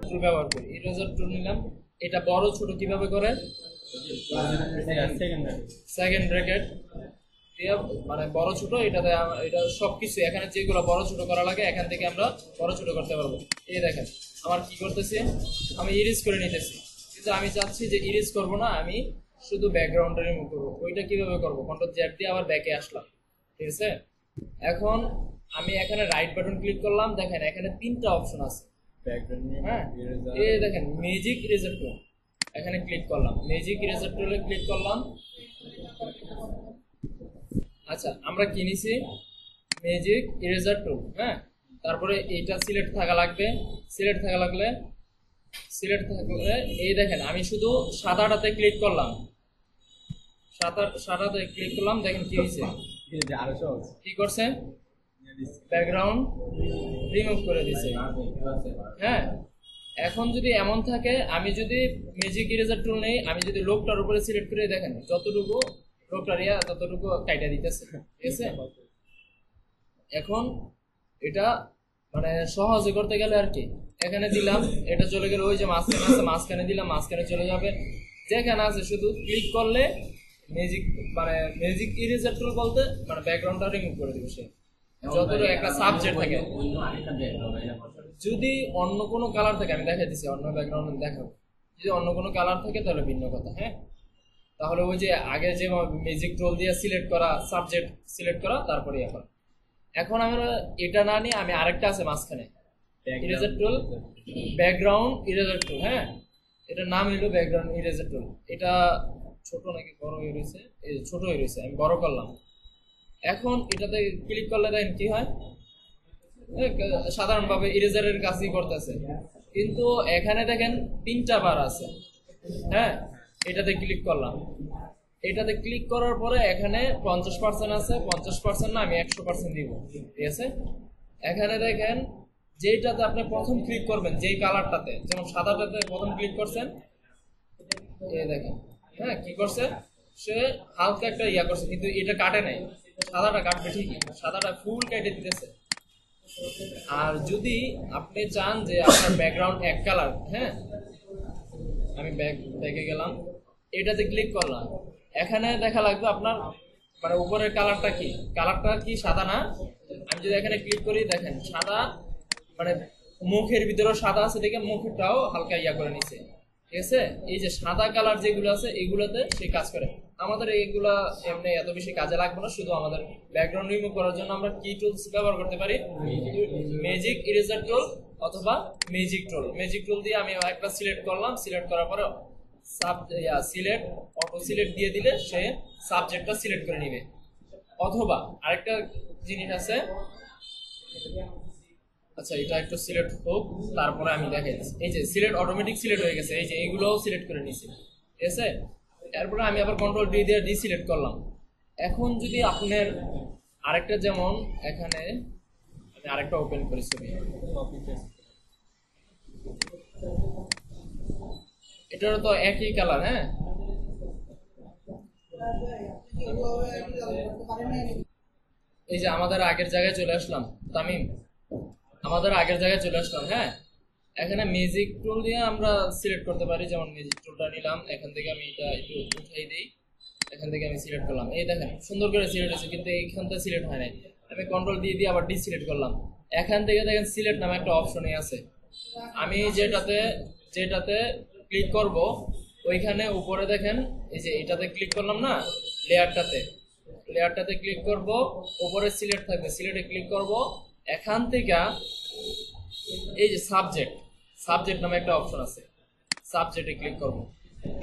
টুল ব্যবহার করি। ইরেজার টুল নিলাম, এটা বড় ছোট কিভাবে করে সেকেন্ড ব্র্যাকেট দিয়ে মানে বড় ছোট এটাতে এটা সবকিছু এখানে যেগুলো বড় ছোট করা লাগে এখান থেকে আমরা বড় ছোট করতে পারবো। এই দেখেন আমার কি করতেছি, আমি ইরেজ করে নিতেছি, কিন্তু আমি চাচ্ছি যে ইরেজ করব না, আমি শুধু ব্যাকগ্রাউন্ডটা রিমুভ করবো। ওইটা কিভাবে করবো, কন্ট্রোল জেড দিয়ে আবার ব্যাকে আসলাম, ঠিক আছে। এখন আমি এখানে রাইট বাটন ক্লিক করলাম, দেখেন এখানে 3টা অপশন আছে। হ্যাঁ, এই দেখেন ম্যাজিক ইরেজার টুল, এখানে ক্লিক করলাম, ম্যাজিক ইরেজার টুলে ক্লিক করলাম। আচ্ছা, আমরা কি নিছি, ম্যাজিক ইরেজার টুল। হ্যাঁ, তারপরে এইটা সিলেক্ট থাকা লাগবে, সিলেক্ট থাকলে এই দেখেন আমি শুধু সাদাটাতে ক্লিক করলাম, সাদাতে ক্লিক করলাম, দেখেন কি হয়েছে, কি করছে, ব্যাকগ্রাউন্ড রিমুভ করে দিছে। হ্যাঁ, এখন যদি এমন থাকে, আমি যদি ম্যাজিক ইরেজার টুল নেই, আমি যদি লোকটার উপরে সিলেক্ট করে দেখেন যতটুকু লোকটার ততটুকু কাইটা দিতেছে, ঠিক আছে। এখন এটা মানে সহজে করতে গেলে আর কি, এখানে দিলাম, এটা চলে গেল, ওই যে মাঝখানে আছে মাঝখানে দিলাম, মাঝখানে চলে যাবে, যেখানে আছে শুধু ক্লিক করলে ম্যাজিক ইরেজার টুল বলতে মানে ব্যাকগ্রাউন্ডটা রিমুভ করে দিবে সে, যতটুকু একটা সাবজেক্ট থাকে। যদি অন্য কোনো কালার থাকে, আমি দেখাই দিচ্ছি, অন্য ব্যাকগ্রাউন্ড দেখাবো, যদি অন্য কোনো কালার থাকে তাহলে ভিন্ন কথা। হ্যাঁ, তাহলে ওই যে আগে যে ম্যাজিক টুল দিয়ে সিলেক্ট করা, সাবজেক্ট সিলেক্ট করা, তারপরে এখন আমরা এটা না নিয়ে আমি আরেকটা আছে মাঝখানে ইরেজার টুল, ব্যাকগ্রাউন্ড ইরেজার টুল। হ্যাঁ, এটার নাম হলো ব্যাকগ্রাউন্ড ইরেজার টুল। এটা ছোট নাকি বড় হয়ে রয়েছে, এই ছোট হয়ে রয়েছে, আমি বড় করলাম। এখন এটাতে ক্লিক করলে দেখেন কি হয়, সাধারণভাবে ইরেজারের কাজই করতেছে, কিন্তু এখানে দেখেন 3টা বার আছে। হ্যাঁ, এটাতে ক্লিক করলাম, এটাতে ক্লিক করার পরে এখানে 50% আছে, 50% না, আমি 100% দিব, ঠিক আছে। এখানে দেখেন যেটাতে আপনি প্রথম ক্লিক করবেন, যেই কালারটাতে, যেমন সাদাটাতে প্রথম ক্লিক করছেন, এই দেখেন, হ্যাঁ কি করছে, সে হালকা একটা করছে, কিন্তু এটা কাটে নাই, সাদাটা কাটবে ঠিকই, সাদাটা ফুল কেটে দিতেছে। আর যদি আপনি চান যে আপনার ব্যাকগ্রাউন্ড এক কালার, হ্যাঁ, আমি ব্যাকে গেলাম, এটাতে ক্লিক করলাম, এখানে দেখা লাগবে আপনার মানে উপরের কালারটা কি সাদা না। আমি যদি এখানে ক্লিক করি, দেখেন সাদা, মানে মুখের ভিতরেও সাদা আছে, দেখে মুখটাও হালকা করে নিছে, ঠিক আছে। এই যে সাদা কালার যেগুলো আছে এগুলোতে সে কাজ করে। আমাদের এইগুলা এমনি এত বেশি কাজে লাগবে না, শুধু আমাদের ব্যাকগ্রাউন্ড রিমুভ করার জন্য আমরা কি টুলস ব্যবহার করতে পারি, ম্যাজিক ইরেজার টুল অথবা ম্যাজিক টুল দিয়ে আমি একটা সিলেক্ট করলাম, সিলেক্ট করার পরে সিলেক্ট অটো সিলেক্ট দিয়ে দিলে সে সাবজেক্টটা সিলেক্ট করে নিবে। অথবা আরেকটা জিনিস আছে, আচ্ছা এটা একটু সিলেক্ট হোক, তারপরে আমি দেখাই দিচ্ছি। এই যে সিলেক্ট অটোমেটিক সিলেক্ট হয়ে গেছে, এই যে এইগুলোও সিলেক্ট করে নিছি, ঠিক আছে। এরপরে আমি আবার কন্ট্রোল ডি দিয়ে ডিসিলেক্ট করলাম। এখন যদি আপনার আরেকটা, যেমন এখানে আমি আরেকটা ওপেন করি ছবি, এটারও তো একই কালার। হ্যাঁ, এই যে আমাদের আগের জায়গায় চলে আসলাম, তামিম, আমাদের আগের জায়গায় চলে আসলাম। হ্যাঁ, এখানে ম্যাজিক টুল দিয়ে আমরা সিলেক্ট করতে পারি, যেমন ম্যাজিক টুলটা নিলাম, এখান থেকে আমি এটা একটু উঠাই দিই, এখান থেকে আমি সিলেক্ট করলাম, এই দেখেন সুন্দর করে সিলেক্ট হয়েছে, কিন্তু এইখান থেকে সিলেক্ট হয় নাই। আমি কন্ট্রোল দিয়ে আবার ডিসিলেক্ট করলাম, এখান থেকে দেখেন সিলেক্ট নামে একটা অপশনই আছে। আমি যেটাতে ক্লিক করব, ওইখানে উপরে দেখেন এই যে এটাতে ক্লিক করলাম না, লেয়ারটাতে ক্লিক করব, উপরে সিলেক্ট থাকবে, সিলেক্টে ক্লিক করব, এখান থেকে এই যে সাবজেক্ট নামে একটা অপশন আছে, সাবজেক্টে ক্লিক করব,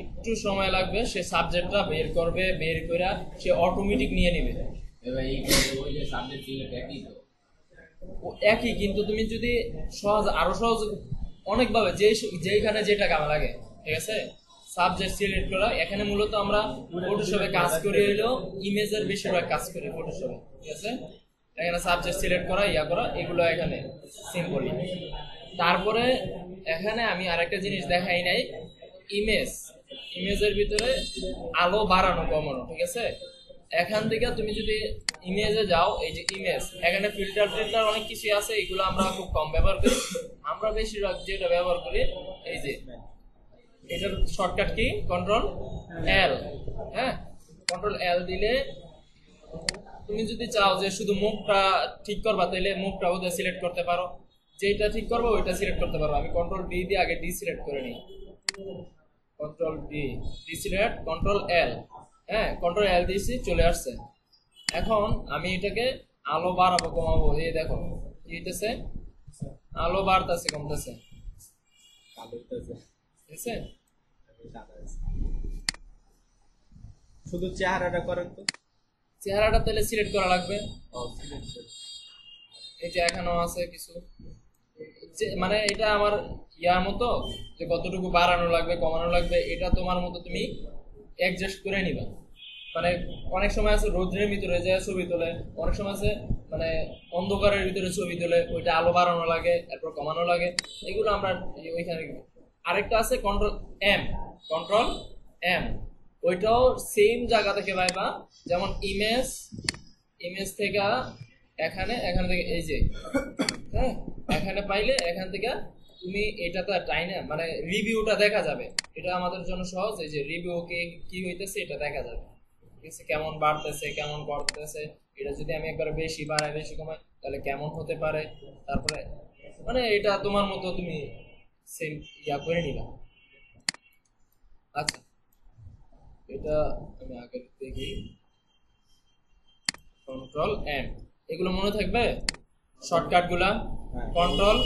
একটু সময় লাগবে, সে সাবজেক্টটা বের করবে, বের করে সে অটোমেটিক নিয়ে নেবে। একই, কিন্তু তুমি যদি আরো সহজ অনেকভাবে, যেখানে যেটা কামে লাগে, ঠিক আছে, সাবজেক্ট সিলেক্ট করা। এখানে মূলত আমরা ফটোশপে কাজ করি, হলো ইমেজের বেশিরভাগ কাজ করি ফটোশপে, ঠিক আছে। এখানে সাবজেক্ট সিলেক্ট করা, এগুলো এখানে সিম্পলি। তারপরে এখানে আমি আরেকটা জিনিস দেখাই নাই, ইমেজের ভিতরে আলো বাড়ানো কমানো, ঠিক আছে। এখান থেকে তুমি যদি ইমেজে যাও, এই যে ইমেজ, এখানে ফিল্টার ফিল্টার অনেক কিছু আছে, এগুলো আমরা খুব কম ব্যবহার করি। আমরা বেশিরভাগ যেটা ব্যবহার করি এই যে এটার শর্টকাট কি কন্ট্রোল এল। হ্যাঁ, কন্ট্রোল এল দিলে তুমি যদি চাও যে শুধু মুখটা ঠিক করবা তাহলে মুখটা ওদের সিলেক্ট করতে পারো, যেটা ঠিক করবো ওইটা সিলেক্ট করতে পারো। আমি কন্ট্রোল ডি দিয়ে আগে ডি সিলেক্ট করে নিই, control D, D select, control এল। হ্যাঁ, কন্ট্রোল এল দিয়েছি, চলে আসছে। এখন আমি এটাকে আলো বাড়াবো কমাবো, এই দেখো কি হইতেছে, আলো বাড়তেছে কমতেছে, ঠিক আছে। শুধু চেহারাটা করেন তো, চেহারাটা তাহলে সিলেক্ট করা লাগবে। এই যে এখানেও আছে কিছু, মানে এটা আমার ইয়ার মতো যে কতটুকু বাড়ানো লাগবে কমানো লাগবে, এটা তোমার মতো তুমি অ্যাডজাস্ট করে নিবা। মানে অনেক সময় আছে রোদ্রের ভিতরে যে ছবি তোলে, অনেক সময় আছে মানে অন্ধকারের ভিতরে ছবি তোলে, ওইটা আলো বাড়ানো লাগে এরপর কমানো লাগে, এগুলো আমরা ওইখানে। আরেকটা আছে কন্ট্রোল এম, কন্ট্রোল এম, ওইটাও সেম জায়গা থেকে পাইবা। যেমন ইমেজ, ইমেজ থেকে এখানে, এখান থেকে এই যে, হ্যাঁ এখানে পাইলে এখান থেকে তুমি এটাতে টাইনে মানে রিভিউটা দেখা যাবে। এটা আমাদের জন্য সহজ, এই যে রিভিউ কি হইতেছে এটা দেখা যাবে, ঠিক আছে, কেমন বাড়তেছে কেমন করতেছে। এটা যদি আমি একবার বেশি বাড়াই বেশি কমাই তাহলে কেমন হতে পারে, তারপরে মানে এটা তোমার মতো তুমি সেম ইয়া করে নিবা। আচ্ছা, এটা আমি আগে দেখি, কন্ট্রোল এম, এগুলো মনে থাকবে শর্টকাট গুলা, কন্ট্রোল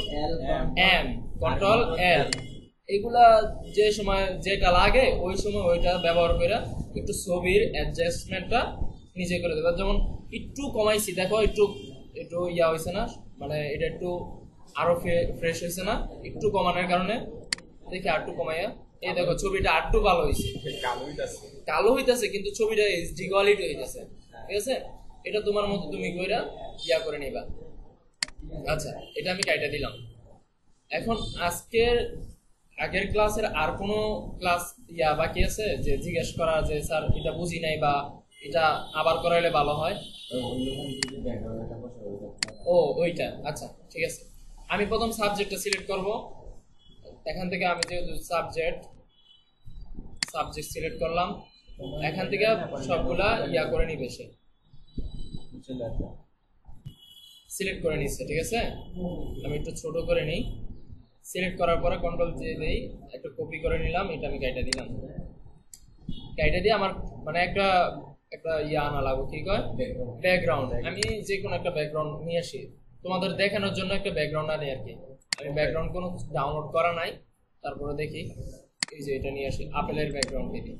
এম, কন্ট্রোল এল, এগুলা যে সময় যেটা লাগে ওই সময় ওইটা ব্যবহার করে একটু ছবির অ্যাডজাস্টমেন্টটা নিজে করে দেবে। যেমন একটু কমাইছি দেখো, একটু একটু ইয়া হয়েছে না, মানে এটা একটু আরো ফ্রেশ হয়েছে না, একটু কমানোর কারণে। দেখি আর একটু কমাইয়া, এই দেখো ছবিটা আর একটু ভালো হয়েছে, কালো হইতেছে কিন্তু ছবিটা এইচডি কোয়ালিটি হইতেছে, ঠিক আছে। এটা তোমার মতো তুমি কইরা ইয়া করে নিবা। আচ্ছা, এটা আমি কাইটা দিলাম। এখন আজকের আগের ক্লাসের আর কোনো ক্লাস ইয়া বাকি আছে যে জিজ্ঞেস করা যে স্যার এটা বুঝি নাই বা এটা আবার করাইলে ভালো হয়? ও ওইটা, আচ্ছা ঠিক আছে। আমি প্রথম সাবজেক্টটা সিলেক্ট করব। এখান থেকে আমি যেহেতু সাবজেক্ট সিলেক্ট করলাম, এখান থেকে সবগুলা ইয়া করে নিবে, সে সিলেক্ট করে নিচ্ছে, ঠিক আছে। আমি একটু ছোট করে নিই, সিলেক্ট করার পরে কন্ট্রোল দিয়ে দেই, একটু কপি করে নিলাম, এটা আমি গাইটা দিলাম। গাইটা দিয়ে আমার মানে একটা ইয়া আনা লাগবে, কি কয় ব্যাকগ্রাউন্ড। আমি যে কোনো একটা ব্যাকগ্রাউন্ড নিয়ে আসি তোমাদের দেখানোর জন্য, একটা ব্যাকগ্রাউন্ড আনি আর কি। আমি ব্যাকগ্রাউন্ড কোনো ডাউনলোড করা নাই, তারপরে দেখি এই যে এটা নিয়ে আসি, আপেলের ব্যাকগ্রাউন্ড দিই।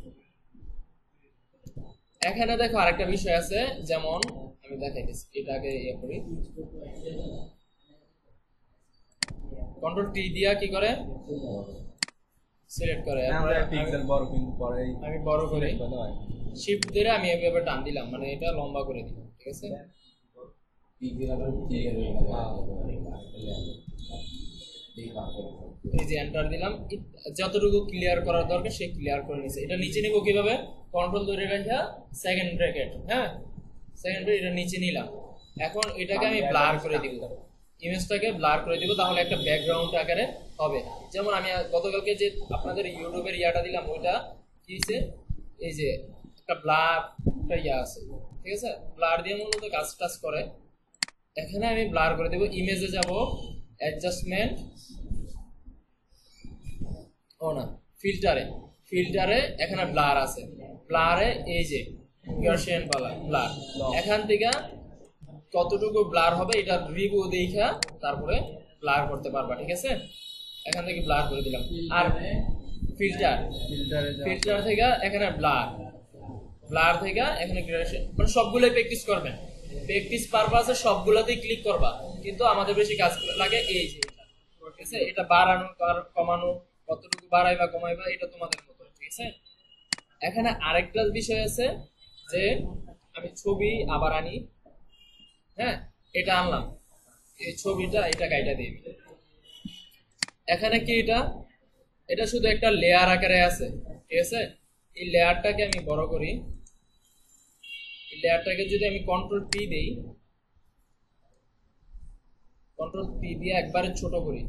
এখানে দেখো আরেকটা বিষয় আছে, যেমন আমি দেখাইতেছি, এটা আগে ইয়ে করি, কন্ট্রোল টি দিয়া কি করে সিলেক্ট করে, আমি বড় করে শিফট ধরে আমি এভাবে টান দিলাম, মানে এটা লম্বা করে দিই, ঠিক আছে। এই যে এন্টার দিলাম, যতটুকু ক্লিয়ার করার দরকার সে ক্লিয়ার করে নিছে। এটা নিচে নিব কিভাবে, কন্ট্রোল ধরে রাখা সেকেন্ড ব্র্যাকেট, হ্যাঁ সেকেন্ড ব্র্যাকেট, এটা নিচে নিলাম। এখন এটাকে আমি ব্লার করে দিব, ইমেজটাকে ব্লার করে দিব, তাহলে একটা ব্যাকগ্রাউন্ড আকারে হবে। যেমন আমি গতকালকে যে আপনাদের ইউটিউবের ইয়াটা দিলাম, ওইটা কি হয়েছে, এই যে একটা ব্লার একটা ইয়া আছে, ঠিক আছে, ব্লার দিয়ে মূলত কাজ টাজ করে। এখানে আমি ব্লার করে দেব, ইমেজে যাব, অ্যাডজাস্টমেন্ট, ও না ফিল্টারে এখানে ব্লার আছে, ব্লারে এই যে গাউসিয়ান ব্লার, এখান থেকে কতটুকু ব্লার হবে এটা রিভিউ দেখা তারপরে ব্লার করতে পারবা, ঠিক আছে। এখান থেকে ব্লার করে দিলাম। আর ফিল্টার থেকে এখানে ব্লার থেকে এখানে গ্রেডেশন, মানে সবগুলোই প্র্যাকটিস করবেন, প্র্যাকটিস পারপাসে সবগুলোতেই ক্লিক করবা। কিন্তু আমাদের বেশি কাজ লাগে এই যে, ঠিক আছে, এটা বাড়ানো কমানো, কতটুকু বাড়াইবা কমাইবা এটা তোমাদের মতো, ঠিক আছে। এখানে আরেকটা বিষয় আছে যে আমি ছবি আবার আনি, হ্যাঁ এটা আনলাম, এই ছবিটা এটা গাইটা দিই। এখানে কি এটা শুধু একটা লেয়ার আকারে আছে, ঠিক আছে। এই লেয়ারটাকে আমি বড় করি, এই লেয়ারটাকে যদি আমি কন্ট্রোল পি দেই, কন্ট্রোল পি দিয়ে একবারে ছোট করি,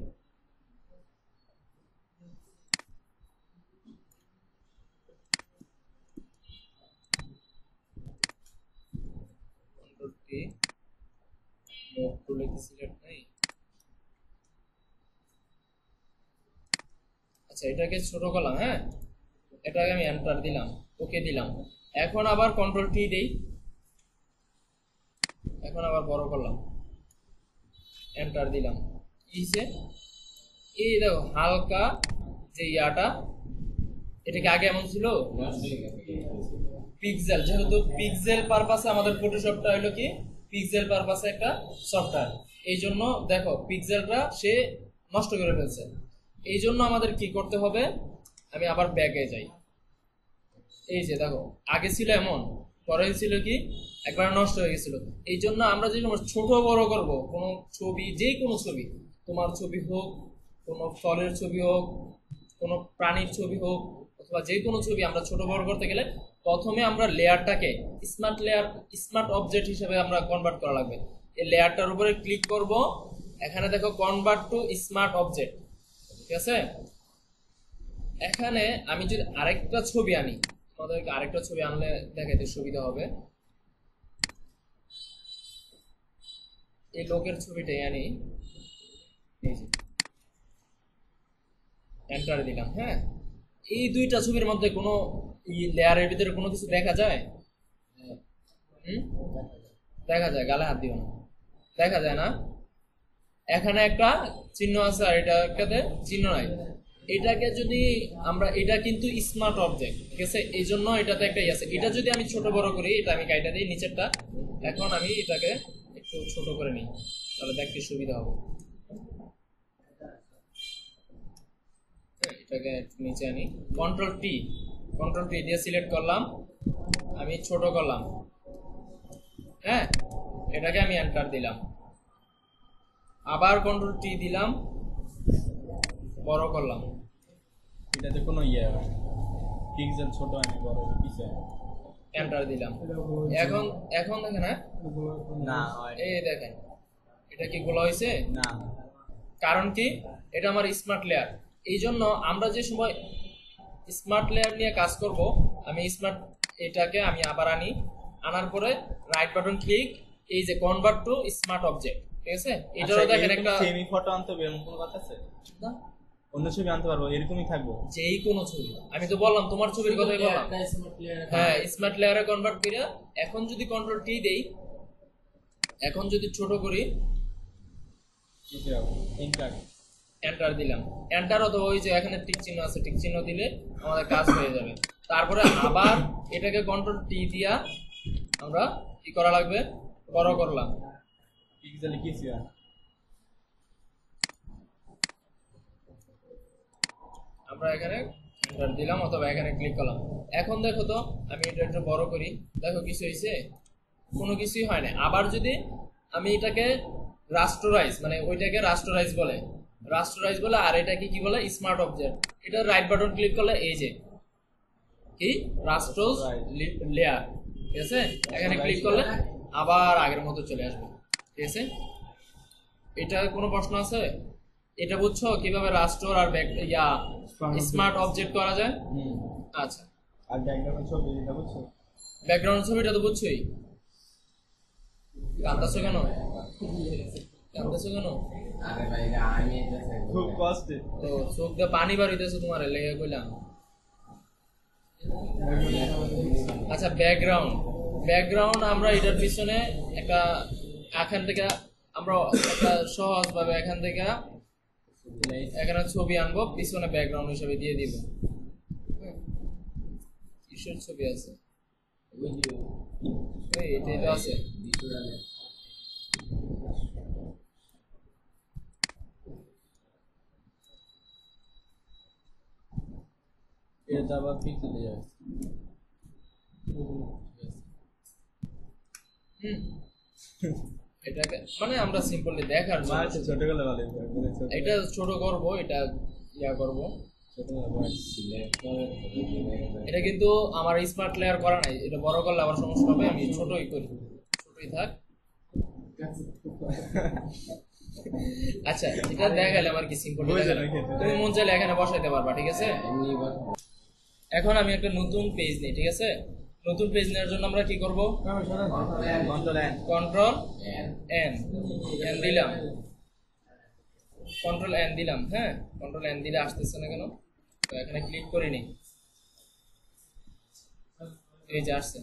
কন্ট্রোল পি, মুভ টুলে কি সিলেক্ট নাই? আচ্ছা এটাকে ছোট করলাম, হ্যাঁ এটাকে আমি এন্টার দিলাম, ওকে দিলাম। এখন আবার কন্ট্রোল টি দেই, এখন আবার বড় করলাম, এন্টার দিলাম। কিছে এই দেখো হালকা যে ইয়াটা, এটা কি আগে এমন ছিল? পিক্সেল, যেহেতু পিক্সেল পারপাসে আমাদের ফটোশপটা হলো কি পিক্সেল পারপাসে একটা সফটওয়্যার, এই জন্য দেখো পিক্সেলটা সে নষ্ট করে ফেলছে। এই জন্য আমাদের কি করতে হবে, আমি আবার ব্যাকে যাই, এই যে দেখো আগে ছিল এমন, পরে ছিল কি একবার নষ্ট হয়ে গেছিল। এই জন্য আমরা যে ছোট বড় করব কোনো ছবি, যে কোনো ছবি, তোমার ছবি হোক, কোনো ফলের ছবি হোক, কোনো প্রাণীর ছবি হোক, অথবা যে কোনো ছবি আমরা ছোট বড় করতে গেলে প্রথমে আমরা লেয়ারটাকে স্মার্ট লেয়ার, স্মার্ট অবজেক্ট হিসেবে আমরা কনভার্ট করা লাগবে। এই লেয়ারটার উপরে ক্লিক করব, এখানে দেখো কনভার্ট টু স্মার্ট অবজেক্ট, ঠিক আছে? এখানে আমি যদি আরেকটা ছবি আনি, আমাদেরকে আরেকটা ছবি আনলে দেখাতে সুবিধা হবে। এই লোকের ছবিটাই আনি, এই যে এন্টার দিলাম, হ্যাঁ এই দুইটা ছবির মধ্যে কোনো লেয়ারের ভিতরে কোনো কিছু দেখা যায়? দেখা যায়, গালে হাত দিও না, দেখা যায় না। এখানে একটা চিহ্ন আছে আর এটা একটাতে চিহ্ন নাই। এটাকে যদি আমরা, এটা কিন্তু স্মার্ট অবজেক্ট, ঠিক আছে, এই জন্য এটাতে একটা আছে। এটা যদি আমি ছোট বড় করি, এটা আমি কাইটা দিই নিচেরটা, এখন আমি এটাকে একটু ছোট করে নিই, তাহলে দেখতে সুবিধা হবে। এটাকে নিচে আনি, কন্ট্রোল টি, কন্ট্রোল টি দিয়ে সিলেক্ট করলাম, আমি ছোট করলাম, হ্যাঁ এটাকে আমি এন্টার দিলাম, আবার কন্ট্রোল টি দিলাম, বড় করলাম। এটাতে কোনো ইয়ে পিক্সেল ছোট হয় না, বড় কিছু এন্টার দিলাম। এখন এখন দেখেন, হ্যাঁ না এই দেখেন এটা কি গোলা হয়েছে? না, কারণ কি এটা আমার স্মার্ট লেয়ার। এই জন্য আমরা যে সময় স্মার্ট লেয়ার নিয়ে কাজ করব, আমি স্মার্ট এটাকে আমি আবার আনি, আনার পরে রাইট বাটন ক্লিক, এই যে কনভার্ট টু স্মার্ট অবজেক্ট, ঠিক আছে? এটারও দেখেন একটা সেমি ফটো আনতে হবে এমন কোনো কথা আছে না? অন্য ছবি আনতে পারবো, এরকমই থাকবো যেই কোনো ছবি, আমি তো বললাম তোমার ছবির কথাই বললাম, হ্যাঁ স্মার্ট লেয়ারে কনভার্ট করে। এখন যদি কন্ট্রোল টি দেই, এখন যদি ছোট করি, এন্টার দিলাম, এন্টার অথবা ওই যে এখানে টিক চিহ্ন আছে, টিক চিহ্ন দিলে আমাদের কাজ হয়ে যাবে। তারপরে আবার এটাকে কন্ট্রোল টি দিয়া আমরা কি করা লাগবে, বড় করলাম, পিক্সেল কিছু আমরা এখানে এন্টার দিলাম অথবা এখানে ক্লিক করলাম। এখন দেখো তো আমি এটা একটু বড় করি, দেখো কিছু হয়েছে? কোনো কিছুই হয় না। আবার যদি আমি এটাকে রাস্টারাইজ, মানে ওইটাকে রাস্টারাইজ বলে, রাস্টারাইজ বলে, আর এটাকে কি বলে, স্মার্ট অবজেক্ট। এটা রাইট বাটন ক্লিক করলে এই যে কি রাস্টার লেয়ার, ঠিক আছে, এখানে ক্লিক করলে আবার আগের মতো চলে আসবে, ঠিক আছে? এটা কোনো প্রশ্ন আছে? এটা বুঝছো কিভাবে রাস্টার আর স্মার্ট অবজেক্ট করা যায়? আচ্ছা, আর ব্যাকগ্রাউন্ড ছবি এটা বুঝছো? ব্যাকগ্রাউন্ড ছবিটা তো বুঝছোই। কান্দাছো কেন? কান্দাছো কেন? আরে ভাই আমি খুব কষ্টে তো চোখ দিয়ে পানি বাড়িতেছে তোমার, লেগে কইলাম। আচ্ছা ব্যাকগ্রাউন্ড, ব্যাকগ্রাউন্ড আমরা এটার পিছনে একটা, এখান থেকে আমরা একটা সহজ ভাবে এখান থেকে এখানে ছবি আনবো, পিছনে ব্যাকগ্রাউন্ড হিসেবে দিয়ে দিব। কিসের ছবি আছে? এটাই তো আছে। এটা আবার পিক্সেলে যাবে। এটাকে মানে আমরা সিম্পলি দেখার জন্য ছোট গেলে ভালো, এটা ছোট করব, এটা ইয়া করব, এটা কিন্তু আমার স্মার্ট লেয়ার করা নাই, এটা বড় করলে আবার সমস্যা হবে, আমি ছোটই করি, ছোটই থাক। আচ্ছা, এটা দেখালে আমার কি সিম্পল, তুমি মন চাইলে এখানে বসাইতে পারবা, ঠিক আছে। এখন আমি একটা নতুন পেজ নিই, ঠিক আছে। নতুন পেজ নেওয়ার জন্য আমরা কি করব, কন্ট্রোল এন দিলাম, কন্ট্রোল এন দিলাম। হ্যাঁ, কন্ট্রোল এন দিলে আসতেছে না কেন, তো এখানে ক্লিক করে নিই, এই যে আসছে।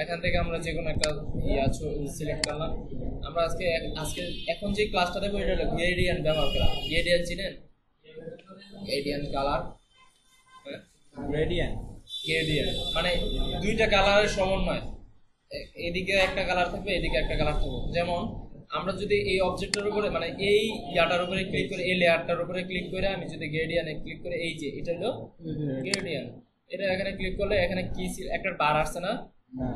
এখান থেকে আমরা যে কোনো একটা সিলেক্ট করলাম। আমরা আজকে এখন যে ক্লাসটা দেবো এটা হলো গ্রেডিয়েন্ট ব্যবহার করা। গ্রেডিয়েন্ট চিনেন? গ্রেডিয়েন্ট কালার, গ্রেডিয়েন্ট মানে দুইটা কালারের সমন্বয়, এদিকে একটা কালার থাকবে, এদিকে একটা কালার থাকবে। যেমন আমরা যদি এই অবজেক্টের উপরে মানে এই ইয়াটার উপরে ক্লিক করে, এই লেয়ারটার উপরে ক্লিক করে আমি যদি গ্রেডিয়েন্টে ক্লিক করে, এই যে এটা হলো গ্রেডিয়েন্ট, এটা এখানে ক্লিক করলে এখানে কি একটা বার আসছে না।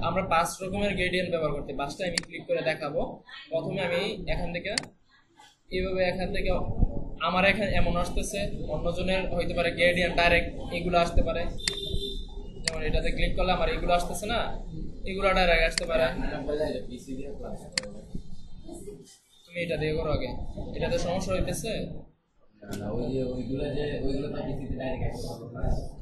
আমরা 5 রকমের গ্রেডিয়েন্ট ব্যবহার করতে, 5টা আমি ক্লিক করে দেখাবো। প্রথমে আমি এখান থেকে এইভাবে, এখান থেকে আমার এখানে এমন আসতেছে, অন্যজনের হইতে পারে গ্রেডিয়েন্ট ডাইরেক্ট এগুলো আসতে পারে। যেমন এটাতে ক্লিক করলে আমার এগুলো আসতেছে না, এগুলো ডাইরেক্ট আসতে পারে। তুমি এটা দিয়ে করো আগে, এটাতে সমস্যা হইতেছে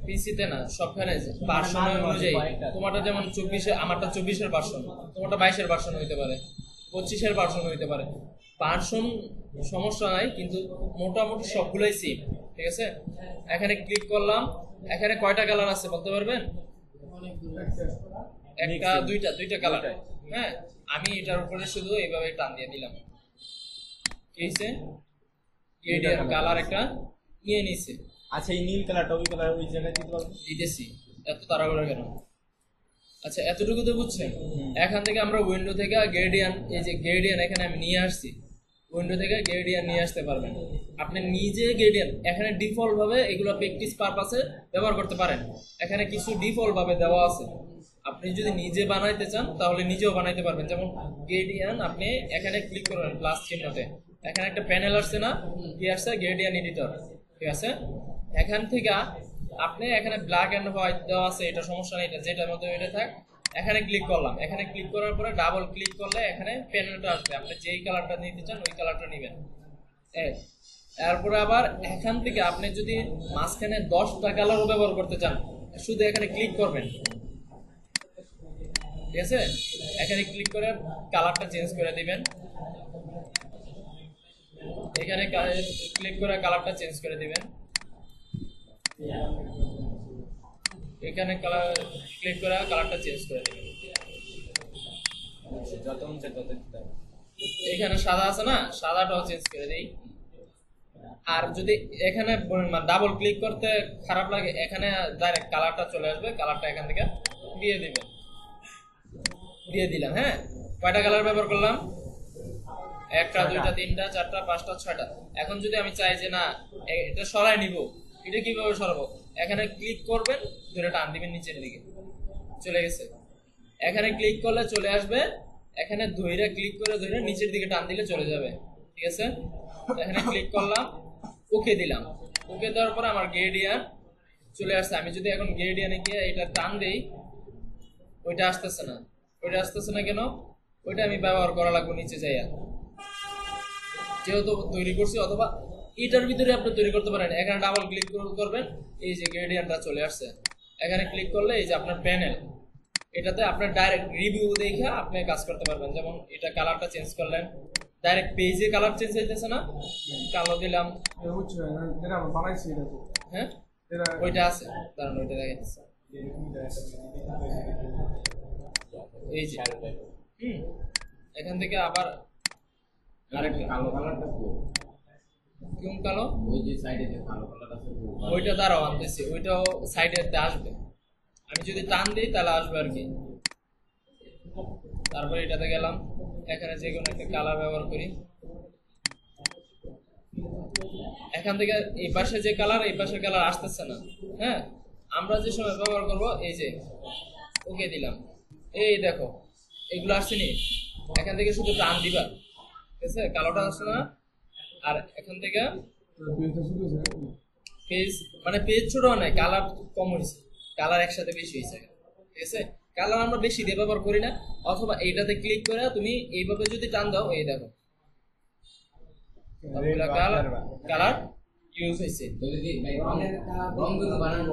পিসিতে না, সবখানে ভার্সন অনুযায়ী। তোমারটা যেমন 24, আমারটা 24-এর ভার্সন, তোমারটা 22-এর ভার্সন হইতে পারে, 25-এর ভার্সন হইতে পারে। ভার্সন সমস্যা নাই, কিন্তু মোটামুটি সবগুলোই সেম, ঠিক আছে। এখানে ক্লিক করলাম, এখানে কয়টা কালার আছে বলতে পারবেন? একটা, দুইটা কালার। হ্যাঁ, আমি এটার উপরে শুধু এইভাবে টান দিয়ে দিলাম, কি হইছে, গ্রেডিয়েন্ট কালার একটা নিয়ে নিছে। আচ্ছা, এই নীল কালারটা ওই কালার ওই জায়গায় দিতে পারবো? দিতেছি, এত তাড়াহুড়া কেন? আচ্ছা, এতটুকু তো বুঝছেন। এখান থেকে আমরা উইন্ডো থেকে গ্রেডিয়েন্ট, এই যে গ্রেডিয়েন্ট এখানে আমি নিয়ে আসছি, উইন্ডো থেকে গ্রেডিয়েন্ট নিয়ে আসতে পারবেন। আপনি নিজে গ্রেডিয়েন্ট এখানে ডিফল্ট ভাবে এগুলো প্র্যাকটিস পারপাসে ব্যবহার করতে পারেন। এখানে কিছু ডিফল্ট ভাবে দেওয়া আছে, আপনি যদি নিজে বানাইতে চান তাহলে নিজেও বানাইতে পারবেন। যেমন গ্রেডিয়েন্ট, আপনি এখানে ক্লিক করবেন প্লাস চিহ্নতে, এখানে একটা প্যানেল আসছে না, কি আসছে, গ্রেডিয়েন্ট এডিটর, ঠিক আছে। এখান থেকে আপনি এখানে ব্ল্যাক এন্ড হোয়াইট দেওয়া আছে, এটা সমস্যা নেই, এটা যেটার মধ্যে এটা থাক। এখানে ক্লিক করলাম, এখানে ক্লিক করার পরে ডাবল ক্লিক করলে এখানে প্যানেলটা আসবে, আপনি যেই কালারটা নিতে চান ওই কালারটা নেবেন। এরপরে আবার এখান থেকে আপনি যদি মাঝখানে 10টা কালারও ব্যবহার করতে চান, শুধু এখানে ক্লিক করবেন, ঠিক আছে। এখানে ক্লিক করে কালারটা চেঞ্জ করে দিবেন, এখানে ক্লিক করে কালারটা চেঞ্জ করে দিবেন, এখানে কালার ক্লিক করে কালারটা চেঞ্জ করে দিবেন। যত মন চায় তত দিতে হবে। এখানে সাদা আছে না, সাদাটাও চেঞ্জ করে দেই। আর যদি এখানে ডাবল ক্লিক করতে খারাপ লাগে, এখানে ডাইরেক্ট কালারটা চলে আসবে, কালারটা এখান থেকে দিয়ে দিবেন, দিয়ে দিলাম। হ্যাঁ, কয়টা কালার ব্যবহার করলাম? 1টা, 2টা, 3টা, 4টা, 5টা, 6টা। এখন যদি আমি চাই যে না এটা সরাই নিব, এটা কিভাবে সরাবো? এখানে ক্লিক করবেন, ধরে টান দিবেন নিচের দিকে, চলে গেছে। এখানে ক্লিক করলে চলে আসবে, এখানে ধইরা ক্লিক করে ধরে নিচের দিকে টান দিলে চলে যাবে, ঠিক আছে। এখানে ক্লিক করলাম, ওকে দিলাম, ওকে দেওয়ার পর আমার গ্রেডিয়েন্ট চলে আসছে। আমি যদি এখন গ্রেডিয়েন্টে গিয়ে এটা টান দেই, ওইটা আসতেছে না। ওইটা আসতেছে না কেন? ওইটা আমি ব্যবহার করা লাগবে নিচে যাইয়া, যেহেতু তৈরি করছি। অথবা এটার ভিতরে আপনি তৈরি করতে পারেন। এখানে ডাবল ক্লিক করবেন, এই যে গ্রেডিয়েন্টটা চলে আসছে। এখানে ক্লিক করলে এই যে আপনার প্যানেল, এটাতে আপনার ডাইরেক্ট রিভিউ দেখে আপনি কাজ করতে পারবেন। যেমন এটা কালারটা চেঞ্জ করলেন, ডাইরেক্ট পেজে কালার চেঞ্জ হইতেছে না, কালো দিলাম, হ্যাঁ ওইটা আছে, কারণ ওইটা দেখাইতেছে এই যে। এখান থেকে আবার আরেকটা কালো কালারটা কোন কালো, ওই যে সাইডে যে কালো কালারটা আছে ওইটা দ্বারাও আনতেছি, ওইটাও সাইডেতে আসবে। আমি যদি টান দিই তাহলে আসবে আর কি। তারপরে এটাতে গেলাম, এখানে যে কোনো একটা কালার ব্যবহার করি। এখান থেকে এই পাশে যে কালার, এই পাশের কালার আসতেছে না। হ্যাঁ, আমরা যে সময় ব্যবহার করব, এই যে ওকে দিলাম, এই দেখো এগুলো আসছে নি। এখান থেকে শুধু টান দিবা, ঠিক আছে, কালোটা আসছে না। আর এখান থেকে পেজ মানে পেজ ছোট নয়, কালার কম হয়েছে, কালার একসাথে বেশি হয়েছে, ঠিক আছে। কালার আমরা বেশি দিয়ে ব্যবহার করি না, অথবা এইটাতে ক্লিক করে তুমি এইভাবে যদি টান দাও, এই দেখো কালার কালার ইউজ হয়েছে। রংগুলো বানানো